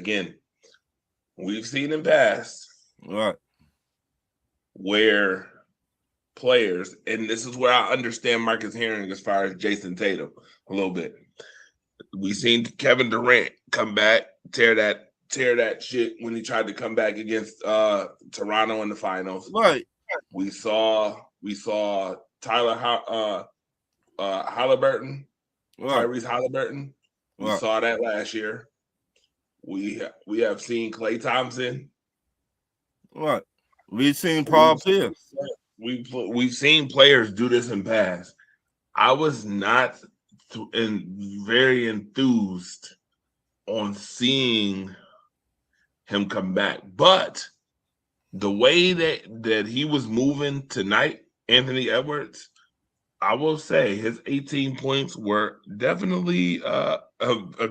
right, where players, and this is where I understand Marcus Herring as far as Jason Tatum a little bit. We've seen Kevin Durant come back, tear that shit when he tried to come back against Toronto in the finals. Right. We saw Tyler Halliburton. Right. Tyrese Halliburton. We saw that last year. We have seen Klay Thompson. Right. We've seen Paul Pierce. We've seen players do this in past. I was not very enthused on seeing him come back, but the way that he was moving tonight, Anthony Edwards, I will say his 18 points were definitely a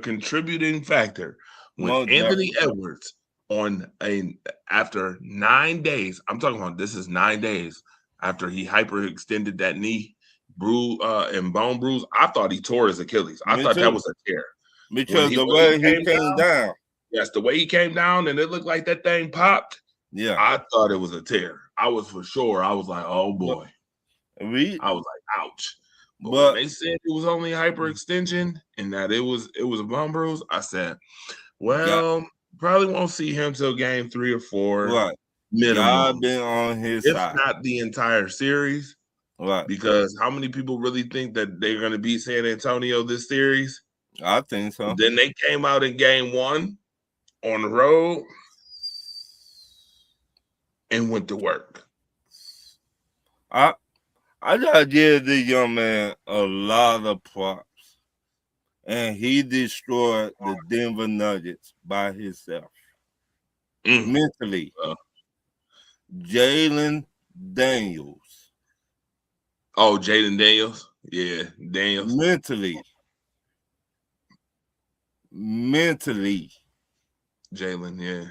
contributing factor. When Anthony Edwards after 9 days, I'm talking about this is 9 days after he hyperextended that knee and bone bruise, I thought he tore his Achilles. I thought that was a tear. Because the way he came down. Yes, the way he came down and it looked like that thing popped. Yeah. I thought it was a tear. I was for sure. I was like, oh boy. I was like, ouch. But when they said it was only hyperextension and that it was a bone bruise, I said, well, probably won't see him till game 3 or 4. Right. Minimum. God been on his side. If not the entire series. Right. Because how many people really think that they're going to beat San Antonio this series? I think so. Then they came out in game 1 on the road and went to work. I gotta give the young man a lot of props. And he destroyed the Denver Nuggets by himself. Mentally. Jalen Daniels. Oh, Jaden Daniels? Yeah, Daniels. Mentally. mentally. Jalen, yeah.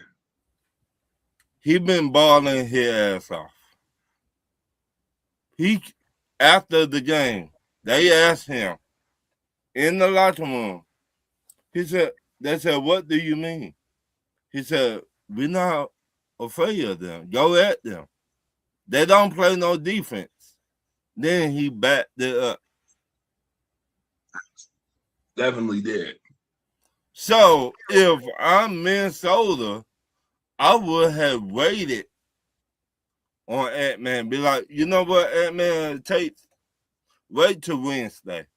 He been balling his ass off. He after the game, they asked him in the locker room. He said, "They said, what do you mean?" He said, "We're not afraid of them. Go at them. They don't play no defense." Then he backed it up. Definitely did. So if I'm Minnesota, I would have waited on Ant-Man. Be like, you know what, Ant-Man, wait till Wednesday.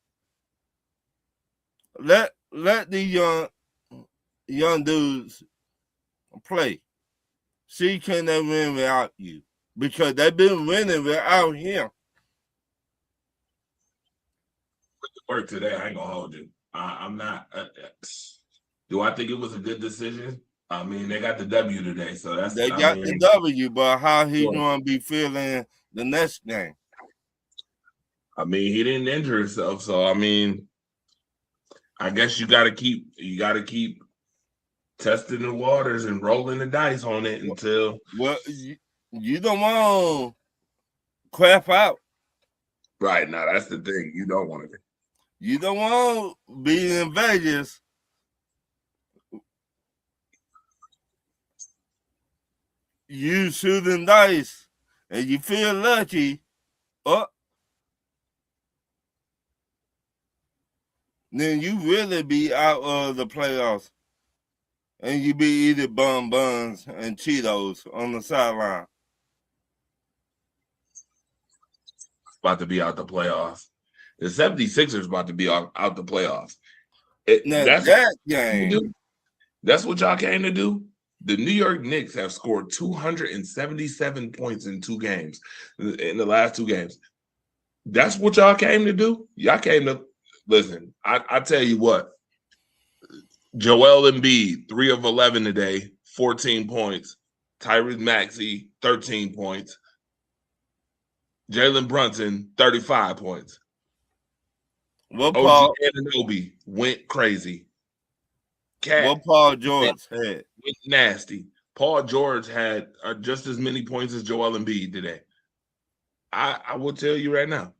Let these young dudes play. See, can they win without you? Because they've been winning without him. Work today. I ain't gonna hold you. I'm not. Do I think it was a good decision? I mean, they got the W today, so that's. They got the W, but how he gonna be feeling the next game? I mean, he didn't injure himself, so I mean, I guess you got to keep testing the waters and rolling the dice on it until. Well, you don't want to crap out. Right now, that's the thing. You don't want to. You don't want to be in Vegas. You shooting dice and you feel lucky. Then you really be out of the playoffs. And you be eating buns and Cheetos on the sideline. About to be out the playoffs. The 76ers about to be out the playoffs. That game. That's what y'all came to do. The New York Knicks have scored 277 points in 2 games, in the last 2 games. That's what y'all came to do? Y'all came to listen. I tell you what. Joel Embiid, 3 of 11 today, 14 points. Tyrese Maxey, 13 points. Jalen Brunson, 35 points. OG Anunoby went crazy. What Paul George had? Went nasty. Paul George had just as many points as Joel Embiid today. I will tell you right now,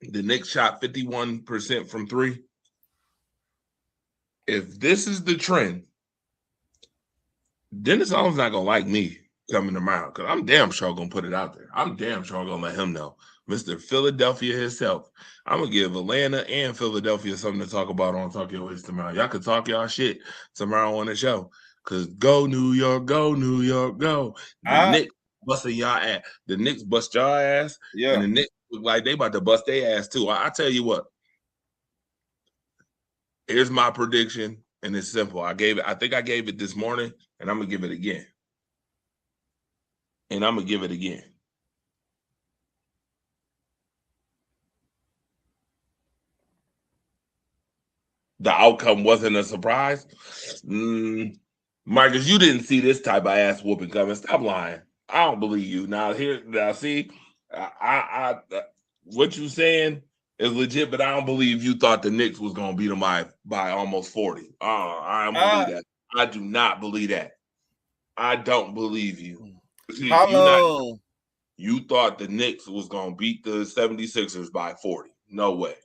the Knicks shot 51% from 3. If this is the trend, Dennis Allen's not gonna like me coming tomorrow because I'm damn sure gonna put it out there. I'm damn sure gonna let him know, Mr. Philadelphia himself. I'm gonna give Atlanta and Philadelphia something to talk about on Talk Your Ways tomorrow. Y'all can talk y'all shit tomorrow on the show. Cause go New York, go New York, go. The Knicks busting y'all ass. The Knicks bust y'all ass. Yeah. And the Knicks look like they about to bust their ass too. I tell you what. Here's my prediction, and it's simple. I think I gave it this morning, and I'm gonna give it again. The outcome wasn't a surprise. Marcus, you didn't see this type of ass whooping coming. Stop lying. I don't believe you. Now see, I what you saying is legit, but I don't believe you thought the Knicks was gonna beat them by almost 40. I don't believe that. I do not believe that. I don't believe you. See, you thought the Knicks was gonna beat the 76ers by 40. No way.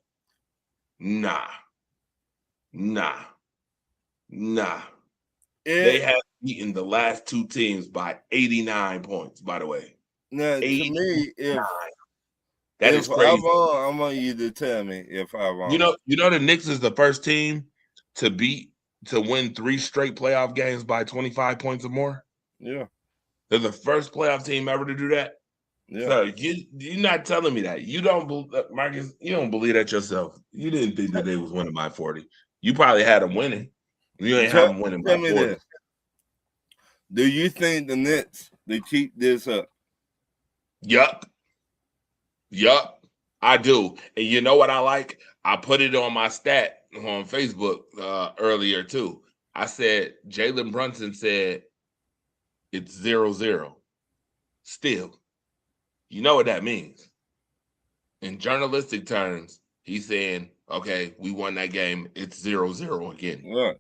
Nah. They have beaten the last 2 teams by 89 points, by the way. Now, to me, that is crazy. I want you to tell me if I'm wrong. You know the Knicks is the first team to win 3 straight playoff games by 25 points or more. Yeah. They're the first playoff team ever to do that. Yeah. So you're not telling me that. You don't believe, Marcus, you don't believe that yourself. You didn't think that they was winning by 40. You probably had them winning. You ain't have them winning by 40. This. Do you think the Knicks, they keep this up? Yup. I do. And you know what I like? I put it on my stat on Facebook earlier too. I said Jalen Brunson said it's 0-0. Still. You know what that means? In journalistic terms, he's saying, Okay, we won that game. It's 0-0 again. Right.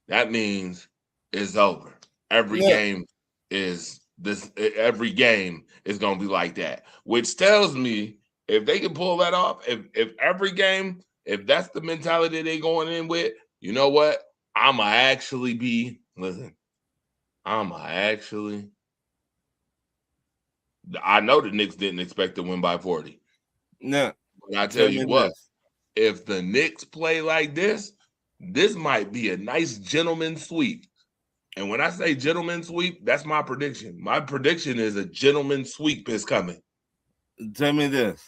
That means it's over. Every Yeah. game is this. Every game is gonna be like that, which tells me if they can pull that off, if every game, if that's the mentality they going in with, you know what? I'ma actually be listen. I'ma actually. I know the Knicks didn't expect to win by 40. Now, But I tell tell you me what, this. if the Knicks play like this might be a nice gentleman's sweep. And when I say gentleman's sweep, that's my prediction. My prediction is a gentleman's sweep is coming. Tell me this.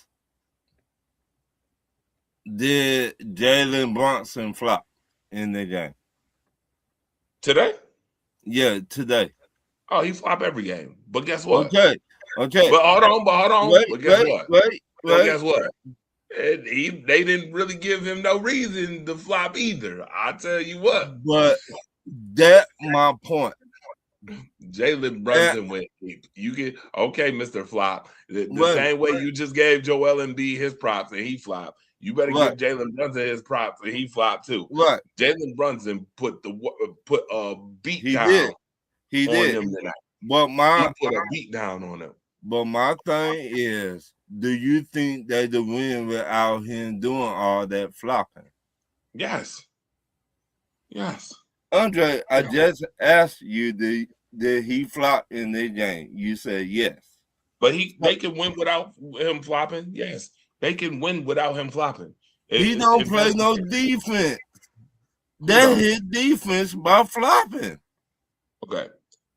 Did Jalen Brunson flop in the game? Today? Yeah, today. Oh, he flop every game. But guess what? Okay. But hold on. Wait, But guess what? wait. But guess what? They didn't really give him no reason to flop either. I tell you what. But that's my point. Jalen Brunson went. You get okay, Mr. Flop. The same way you just gave Joel Embiid his props and he flopped. You better give Jalen Brunson his props and he flopped too. Right. Jalen Brunson put a beat He down did. He on did. him tonight. But He put a beat down on him. But my thing is, do you think they would win without him doing all that flopping? Yes. Andre, I just asked you, did he flop in the game? You said yes. But they can win without him flopping. Yes, they can win without him flopping. He don't play no defense. That's his defense by flopping. Okay.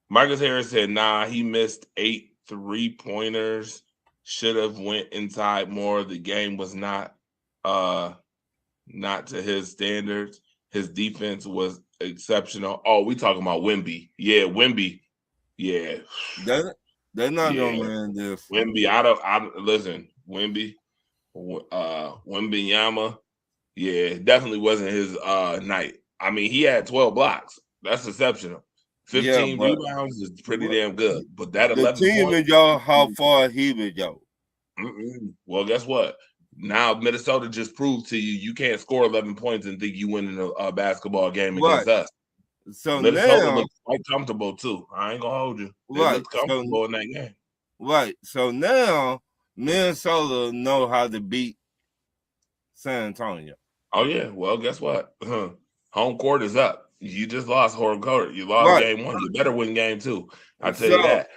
Marcus Harris said, nah, he missed 8 3-pointers. Should have went inside more. The game was not to his standards. His defense was exceptional. Oh, we talking about Wemby. Yeah, Wemby. Yeah. They're not gonna win this. Wemby, listen, Wemby Yama. Yeah, definitely wasn't his night. I mean, he had 12 blocks. That's exceptional. 15 rebounds is pretty damn good. But that 11 the team would go how far he would go. Well, guess what? Now Minnesota just proved to you can't score 11 points and think you winning a basketball game against us. So Minnesota now looks quite comfortable too. I ain't gonna hold you. They look comfortable in that game. Right. So now Minnesota know how to beat San Antonio. Oh yeah. Well, guess what? Home court is up. You just lost home court. You lost game 1. You better win game 2. I tell you that.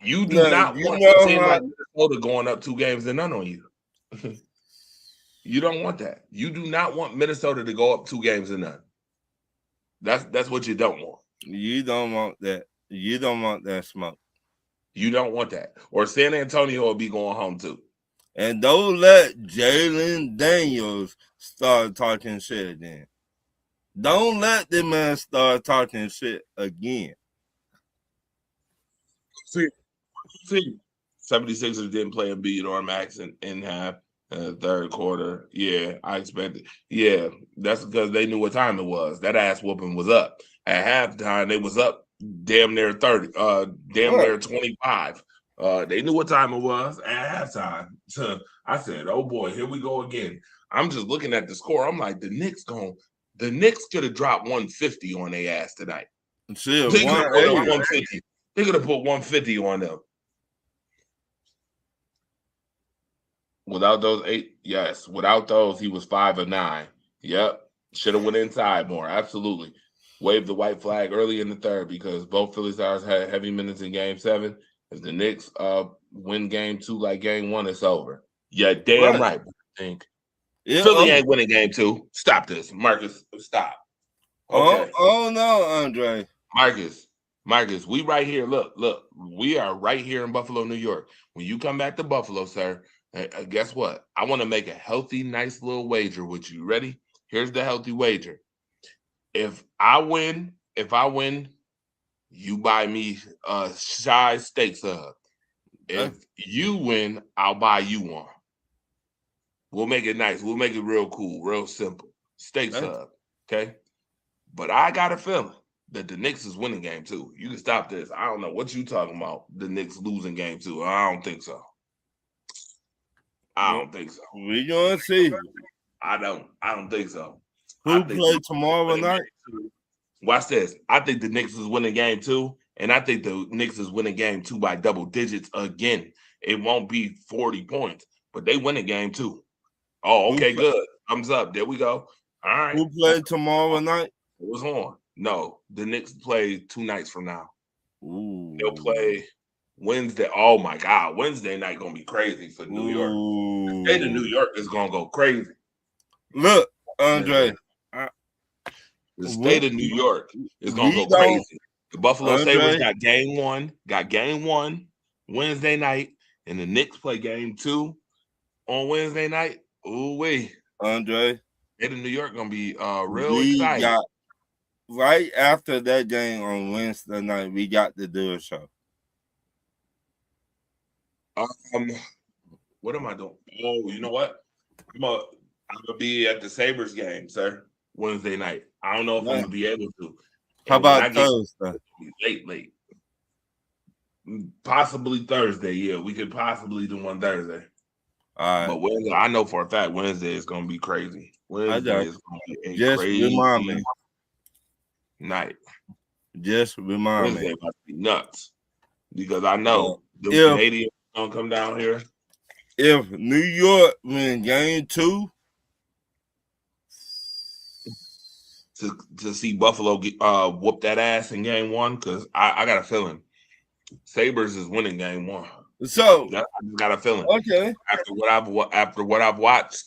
You do not want a team like Minnesota going up 2 games and none on you. You don't want that. You do not want Minnesota to go up 2 games and none. That's what you don't want. You don't want that. You don't want that smoke. You don't want that. Or San Antonio will be going home too. And don't let Jalen Daniels start talking shit again. Don't let the man start talking shit again. See, 76ers didn't play Embiid or Max in half. Third quarter. Yeah, I expected. Yeah, that's because they knew what time it was. That ass whooping was up. At halftime, they was up damn near 30, near 25. They knew what time it was at halftime. So I said, oh boy, here we go again. I'm just looking at the score. I'm like, the Knicks could have dropped 150 on their ass tonight. Shit, they could have put 150. They could have put 150 on them. Without those 8, yes. Without those, he was 5 of 9. Yep. Should have went inside more. Absolutely. Waved the white flag early in the third because both Philly Stars had heavy minutes in game 7. If the Knicks win game 2 like game 1, it's over. Yeah, damn right. I think. Yeah, Philly ain't winning game 2. Stop this. Marcus, stop. Okay. Oh no, Andre. Marcus, we right here. Look. We are right here in Buffalo, New York. When you come back to Buffalo, sir, guess what? I want to make a healthy, nice little wager with you. Ready? Here's the healthy wager. If I win, you buy me Shy steak sub. If you win, I'll buy you one. We'll make it nice. We'll make it real cool, real simple. Steak sub. Okay? But I got a feeling that the Knicks is winning game 2. You can stop this. I don't know what you talking about. The Knicks losing game 2. I don't think so. I don't think so. We're gonna see. I don't think so. Who play tomorrow night? Watch this. I think the Knicks is winning game 2, and I think the Knicks is winning game 2 by double digits again. It won't be 40 points, but they win a game 2. Oh, okay, good. Thumbs up. There we go. All right. Who play tomorrow night? It was on. No, the Knicks play 2 nights from now. Ooh. They'll play Wednesday. Oh my God, Wednesday night gonna be crazy for New York. The state of New York is gonna go crazy. Look, Andre. The state of New York is gonna go crazy. The Buffalo Sabres got game one Wednesday night, and the Knicks play game 2 on Wednesday night. Ooh wee. Andre. State of New York gonna be real exciting. Right after that game on Wednesday night, we got to do a show. What am I doing? Oh, you know what? I'm gonna be at the Sabres game, sir. Wednesday night. I don't know if I'm gonna be able to. How about Thursday? Late. Possibly Thursday. Yeah, we could possibly do one Thursday. All right. But Wednesday, I know for a fact Wednesday is gonna be crazy. Wednesday is gonna be a crazy remind me. Night. Just remind Wednesday me. about to be nuts. Because I know the Canadians gonna come down here. If New York win game 2, to see Buffalo whoop that ass in game 1, because I got a feeling Sabres is winning game 1. So I just got a feeling. Okay. After what I've watched,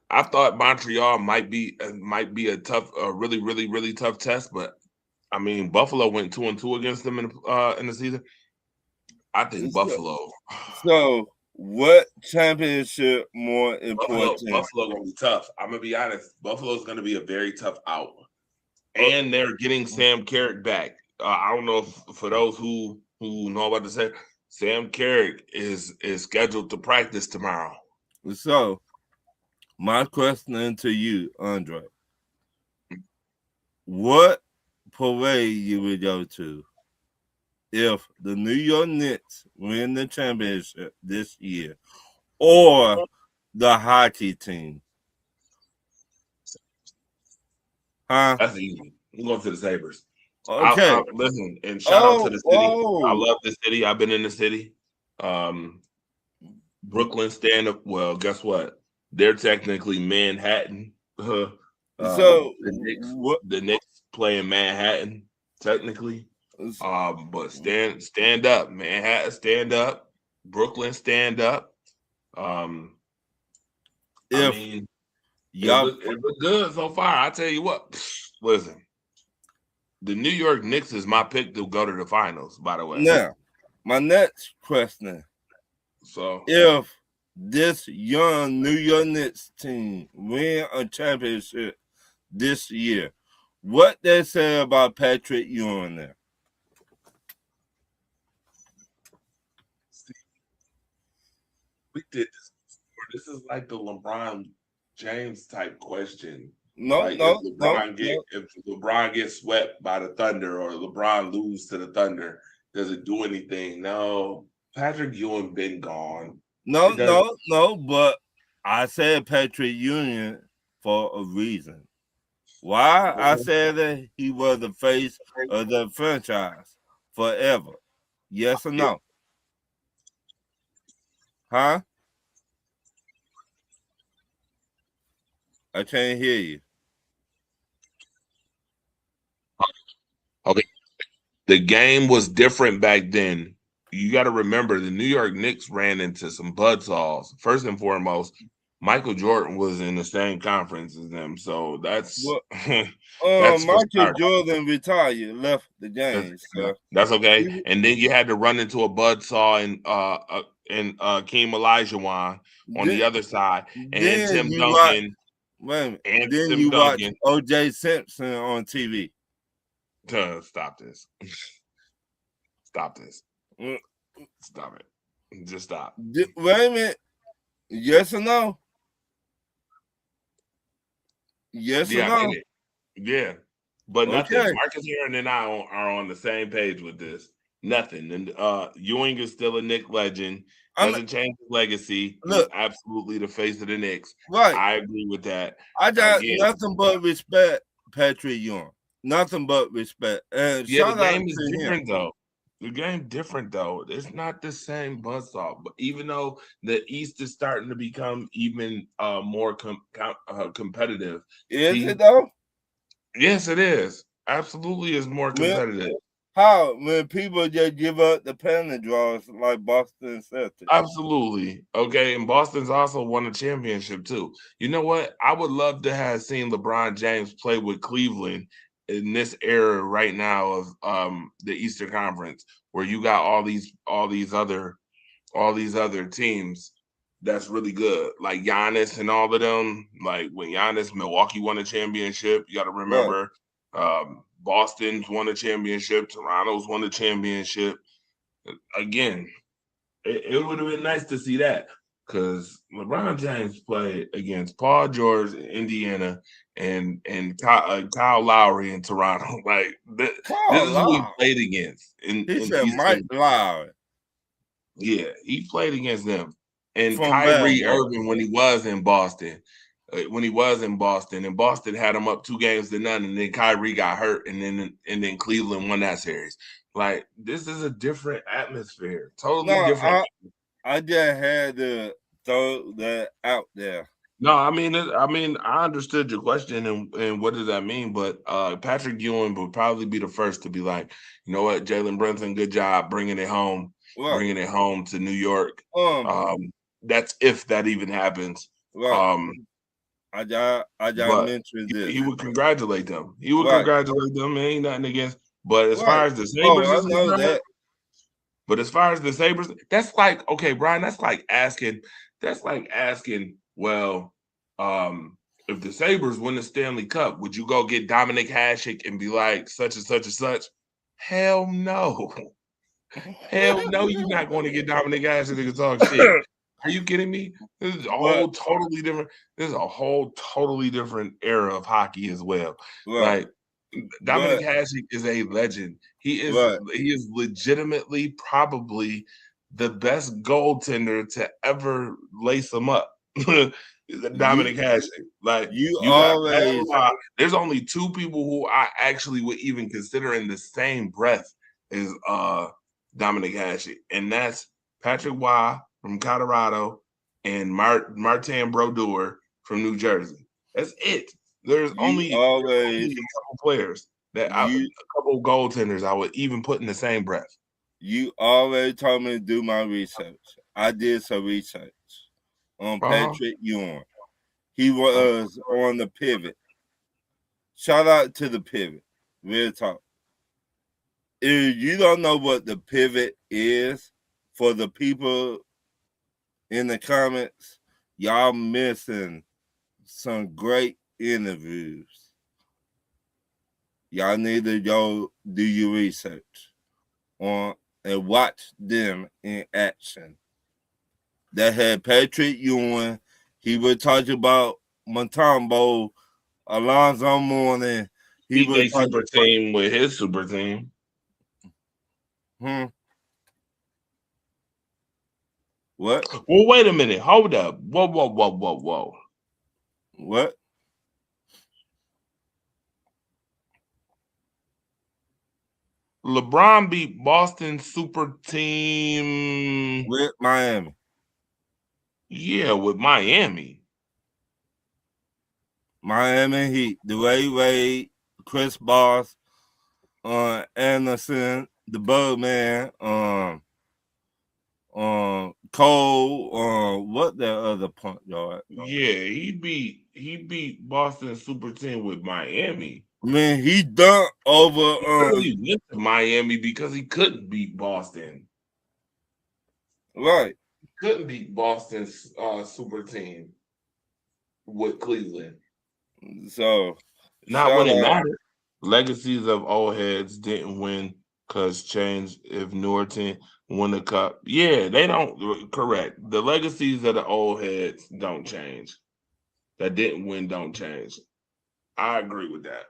I thought Montreal might be a tough, really, really, really tough test. But I mean, Buffalo went 2-2 against them in the season. I think Buffalo. So what championship more important? Buffalo gonna be tough. I'm gonna be honest. Buffalo's gonna be a very tough out, and they're getting Sam Carrick back. I don't know if, for those who know about this, Sam Carrick is scheduled to practice tomorrow. So my question to you, Andre, what parade you would go to if the New York Knicks win the championship this year, or the hockey team? Huh? That's easy. I'm going to the Sabres. Okay. Listen, and shout out to the city. I love the city. I've been in the city. Brooklyn stand up. Well, guess what? They're technically Manhattan. So the Knicks play in Manhattan technically. But stand up, Manhattan, stand up, Brooklyn, stand up. It look good so far. I tell you what, listen, the New York Knicks is my pick to go to the finals. By the way, now my next question: so if this young New York Knicks team win a championship this year, what they say about Patrick Ewing there? We did this before. This is like the LeBron James type question. No. If LeBron gets swept by the Thunder or LeBron lose to the Thunder, does it do anything? No. Patrick Ewing been gone. No. But I said Patrick Ewing for a reason. Why? I said that he was the face of the franchise forever. Yes or no? Huh? I can't hear you. Okay. The game was different back then. You got to remember the New York Knicks ran into some buzzsaws. First and foremost, Michael Jordan was in the same conference as them. So that's Michael Jordan retired, left the game. So. That's okay. And then you had to run into a buzzsaw and Keem Olajuwon on the other side, and Tim Duncan. Then you watch O.J. Simpson on TV. Stop this. Stop this. Stop it. Just stop. Wait a minute. Yes or no? Yes or no? Yeah. But nothing. Marcus Aaron and I are on the same page with this. Nothing. And Ewing is still a Knick legend. Doesn't change his legacy. He's Look, absolutely the face of the Knicks. right. I agree with that. I got Again, nothing but respect, Patrick Ewing. Nothing but respect. And yeah, the shout out game is to him. different though. The game different though. It's not the same buzzsaw. But even though the East is starting to become even more competitive, Is it though? Yes, it is. Absolutely, is more competitive. How when people just give up the penalty draws like Boston Celtics? Absolutely. Okay, and Boston's also won a championship too. You know what? I would love to have seen LeBron James play with Cleveland in this era right now of the Eastern Conference, where you got all these other teams that's really good, like Giannis and all of them. Like when Milwaukee won a championship, you got to remember. Boston's won a championship. Toronto's won a championship. Again, it would have been nice to see that because LeBron James played against Paul George in Indiana and Kyle Lowry in Toronto. Like this is who he played against. He said Mike Lowry. Yeah, he played against them. And Kyrie Irving when he was in Boston. And Boston had him up 2-0, and then Kyrie got hurt, and then Cleveland won that series. Like this is a different atmosphere, totally different. I just had to throw that out there. No, I mean, I understood your question and what does that mean, but Patrick Ewing would probably be the first to be like, you know what, Jalen Brunson, good job bringing it home, bringing it home to New York. That's if that even happens. I got mentioned this. He would congratulate them. He would congratulate them. Ain't nothing against. But as far as the Sabres is concerned, but as far as the Sabres, that's like, okay, Brian, that's like asking, well, if the Sabres win the Stanley Cup, would you go get Dominic Hasek and be like such and such and such? Hell no. Hell no, you're not going to get Dominic Hasek to talk shit. Are you kidding me? This is a whole totally different. This is a whole totally different era of hockey as well. Like Dominic Hasek is a legend. He is legitimately probably the best goaltender to ever lace him up. Dominic Hasek. Like there's only two people who I actually would even consider in the same breath as Dominic Hasek, and that's Patrick Waugh from Colorado and Martin Brodeur from New Jersey. That's it. There's only a couple players a couple goaltenders I would even put in the same breath. You already told me to do my research. I did some research on Patrick Ewing. He was on the pivot. Shout out to the pivot. Real talk. If you don't know what the pivot is, for the people in the comments, y'all missing some great interviews. Y'all need to go do your research on and watch them in action. That had Patrick Ewing. He was talking about Mutombo, Alonzo Mourning. He was super team with his super team. What? Well, wait a minute. Hold up. Whoa. What? LeBron beat Boston super team with Miami. Yeah, with Miami. Miami Heat. Dwayne Wade, Chris Bosh, Anderson, the Birdman, Cole, what that other point guard? Yeah, he beat Boston super team with Miami. Man, he dunked over. He went to Miami because he couldn't beat Boston. Right. He couldn't beat Boston's super team with Cleveland. So not when it mattered. Legacies of old heads didn't win because change if Norton won the cup. Yeah, they don't. Correct. The legacies of the old heads don't change. That didn't win don't change. I agree with that.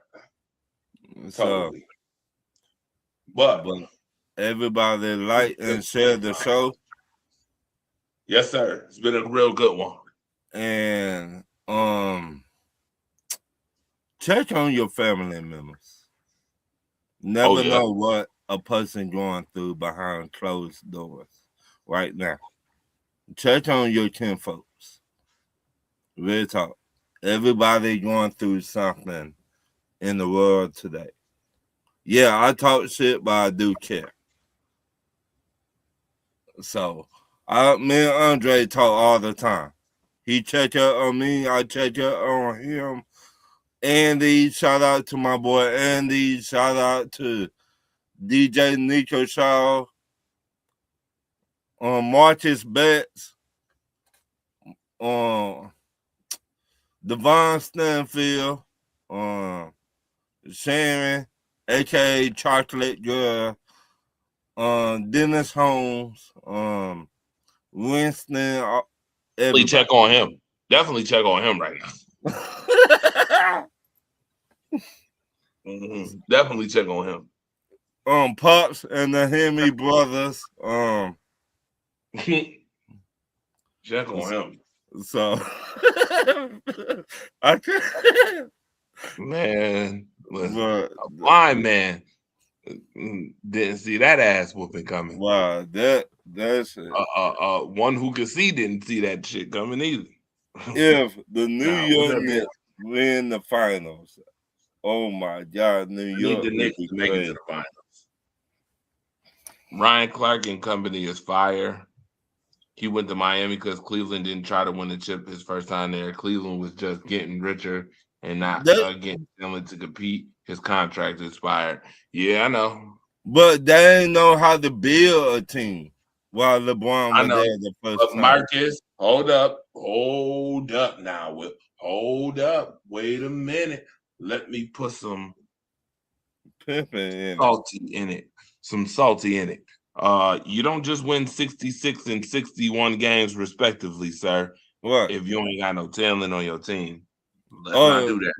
Totally. But everybody like and share the show. Yes, sir. It's been a real good one. And check on your family members. Never know what a person going through behind closed doors right now. Check on your kinfolks. Real talk. Everybody going through something in the world today. Yeah, I talk shit, but I do care. So, me and Andre talk all the time. He check up on me, I check up on him. Andy, shout out to my boy Andy. Shout out to DJ Nico Shaw. Marcus Betts. Devon Stanfield. Sharon, aka Chocolate Girl. Dennis Holmes. Winston. Definitely check on him. Definitely check on him right now. Definitely check on him. Pops and the Hemi brothers. Check on him. So I can't. Man, listen, a blind man didn't see that ass whooping coming. Wow, that's it. One who could see didn't see that shit coming either. If the New York Knicks win the finals, oh my God, New York the Knicks to make it to the finals. Ryan Clark and company is fire. He went to Miami because Cleveland didn't try to win the chip his first time there. Cleveland was just getting richer and not getting willing to compete. His contract expired. Yeah, I know. But they didn't know how to build a team while LeBron was there the first time. Marcus, hold up now. Hold up. Wait a minute. Let me put some salty in it. Some salty in it. You don't just win 66 and 61 games respectively, sir. What? If you ain't got no talent on your team. Let's not do that.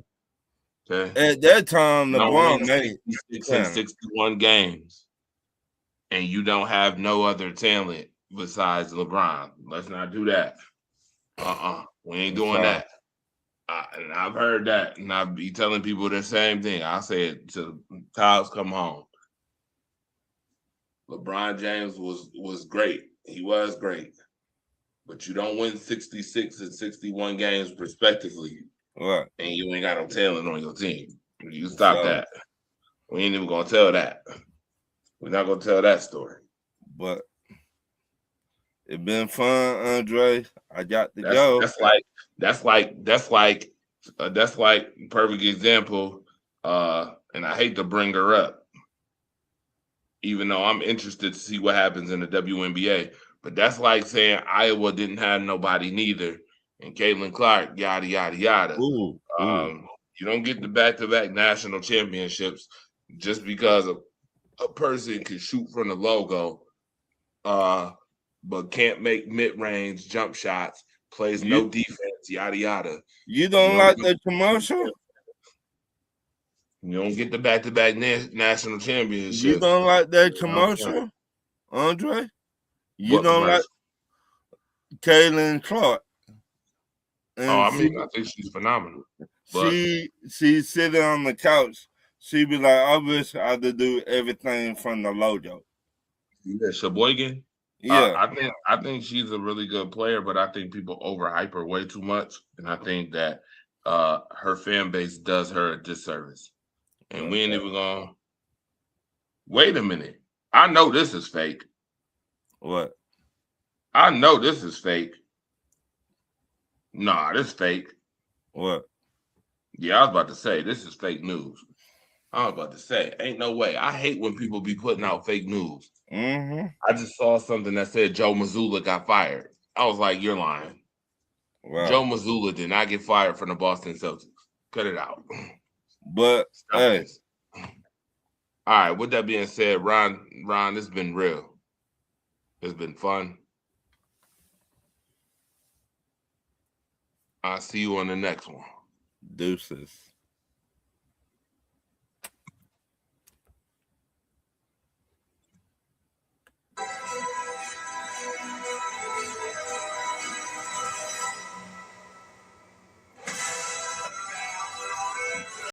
Okay. At that time, LeBron made 66 and 61 games, and you don't have no other talent besides LeBron. Let's not do that. We ain't doing that. And I've heard that, and I'll be telling people the same thing. I say it till cows come home. LeBron James was great. He was great. But you don't win 66 and 61 games respectively. Right. And you ain't got no talent on your team. You stop that. We ain't even gonna tell that. We're not gonna tell that story. But it's been fun, Andre. I got to go. That's like perfect example. And I hate to bring her up, even though I'm interested to see what happens in the WNBA. But that's like saying Iowa didn't have nobody neither, and Caitlin Clark, yada yada yada. Ooh. You don't get the back-to-back national championships just because a person can shoot from the logo, but can't make mid-range jump shots, plays no defense, yada yada. You don't like the commercial? You don't get the back-to-back national championships. You don't like that commercial, Andre? You don't like Caitlin Clark? I think she's phenomenal. But she sitting on the couch. She be like, I wish I could do everything from the logo. Yeah, Sheboygan. Yeah, I think she's a really good player, but I think people overhype her way too much, and I think that her fan base does her a disservice. And we ain't even gonna wait a minute. I know this is fake. What? I know this is fake. Nah, this is fake. What? Yeah, I was about to say this is fake news. I was about to say, ain't no way. I hate when people be putting out fake news. Mm-hmm. I just saw something that said Joe Mazzulla got fired. I was like, you're lying. Wow. Joe Mazzulla did not get fired from the Boston Celtics. Cut it out. But hey. All right, with that being said, Ron, it's been real. It's been fun. I'll see you on the next one. Deuces.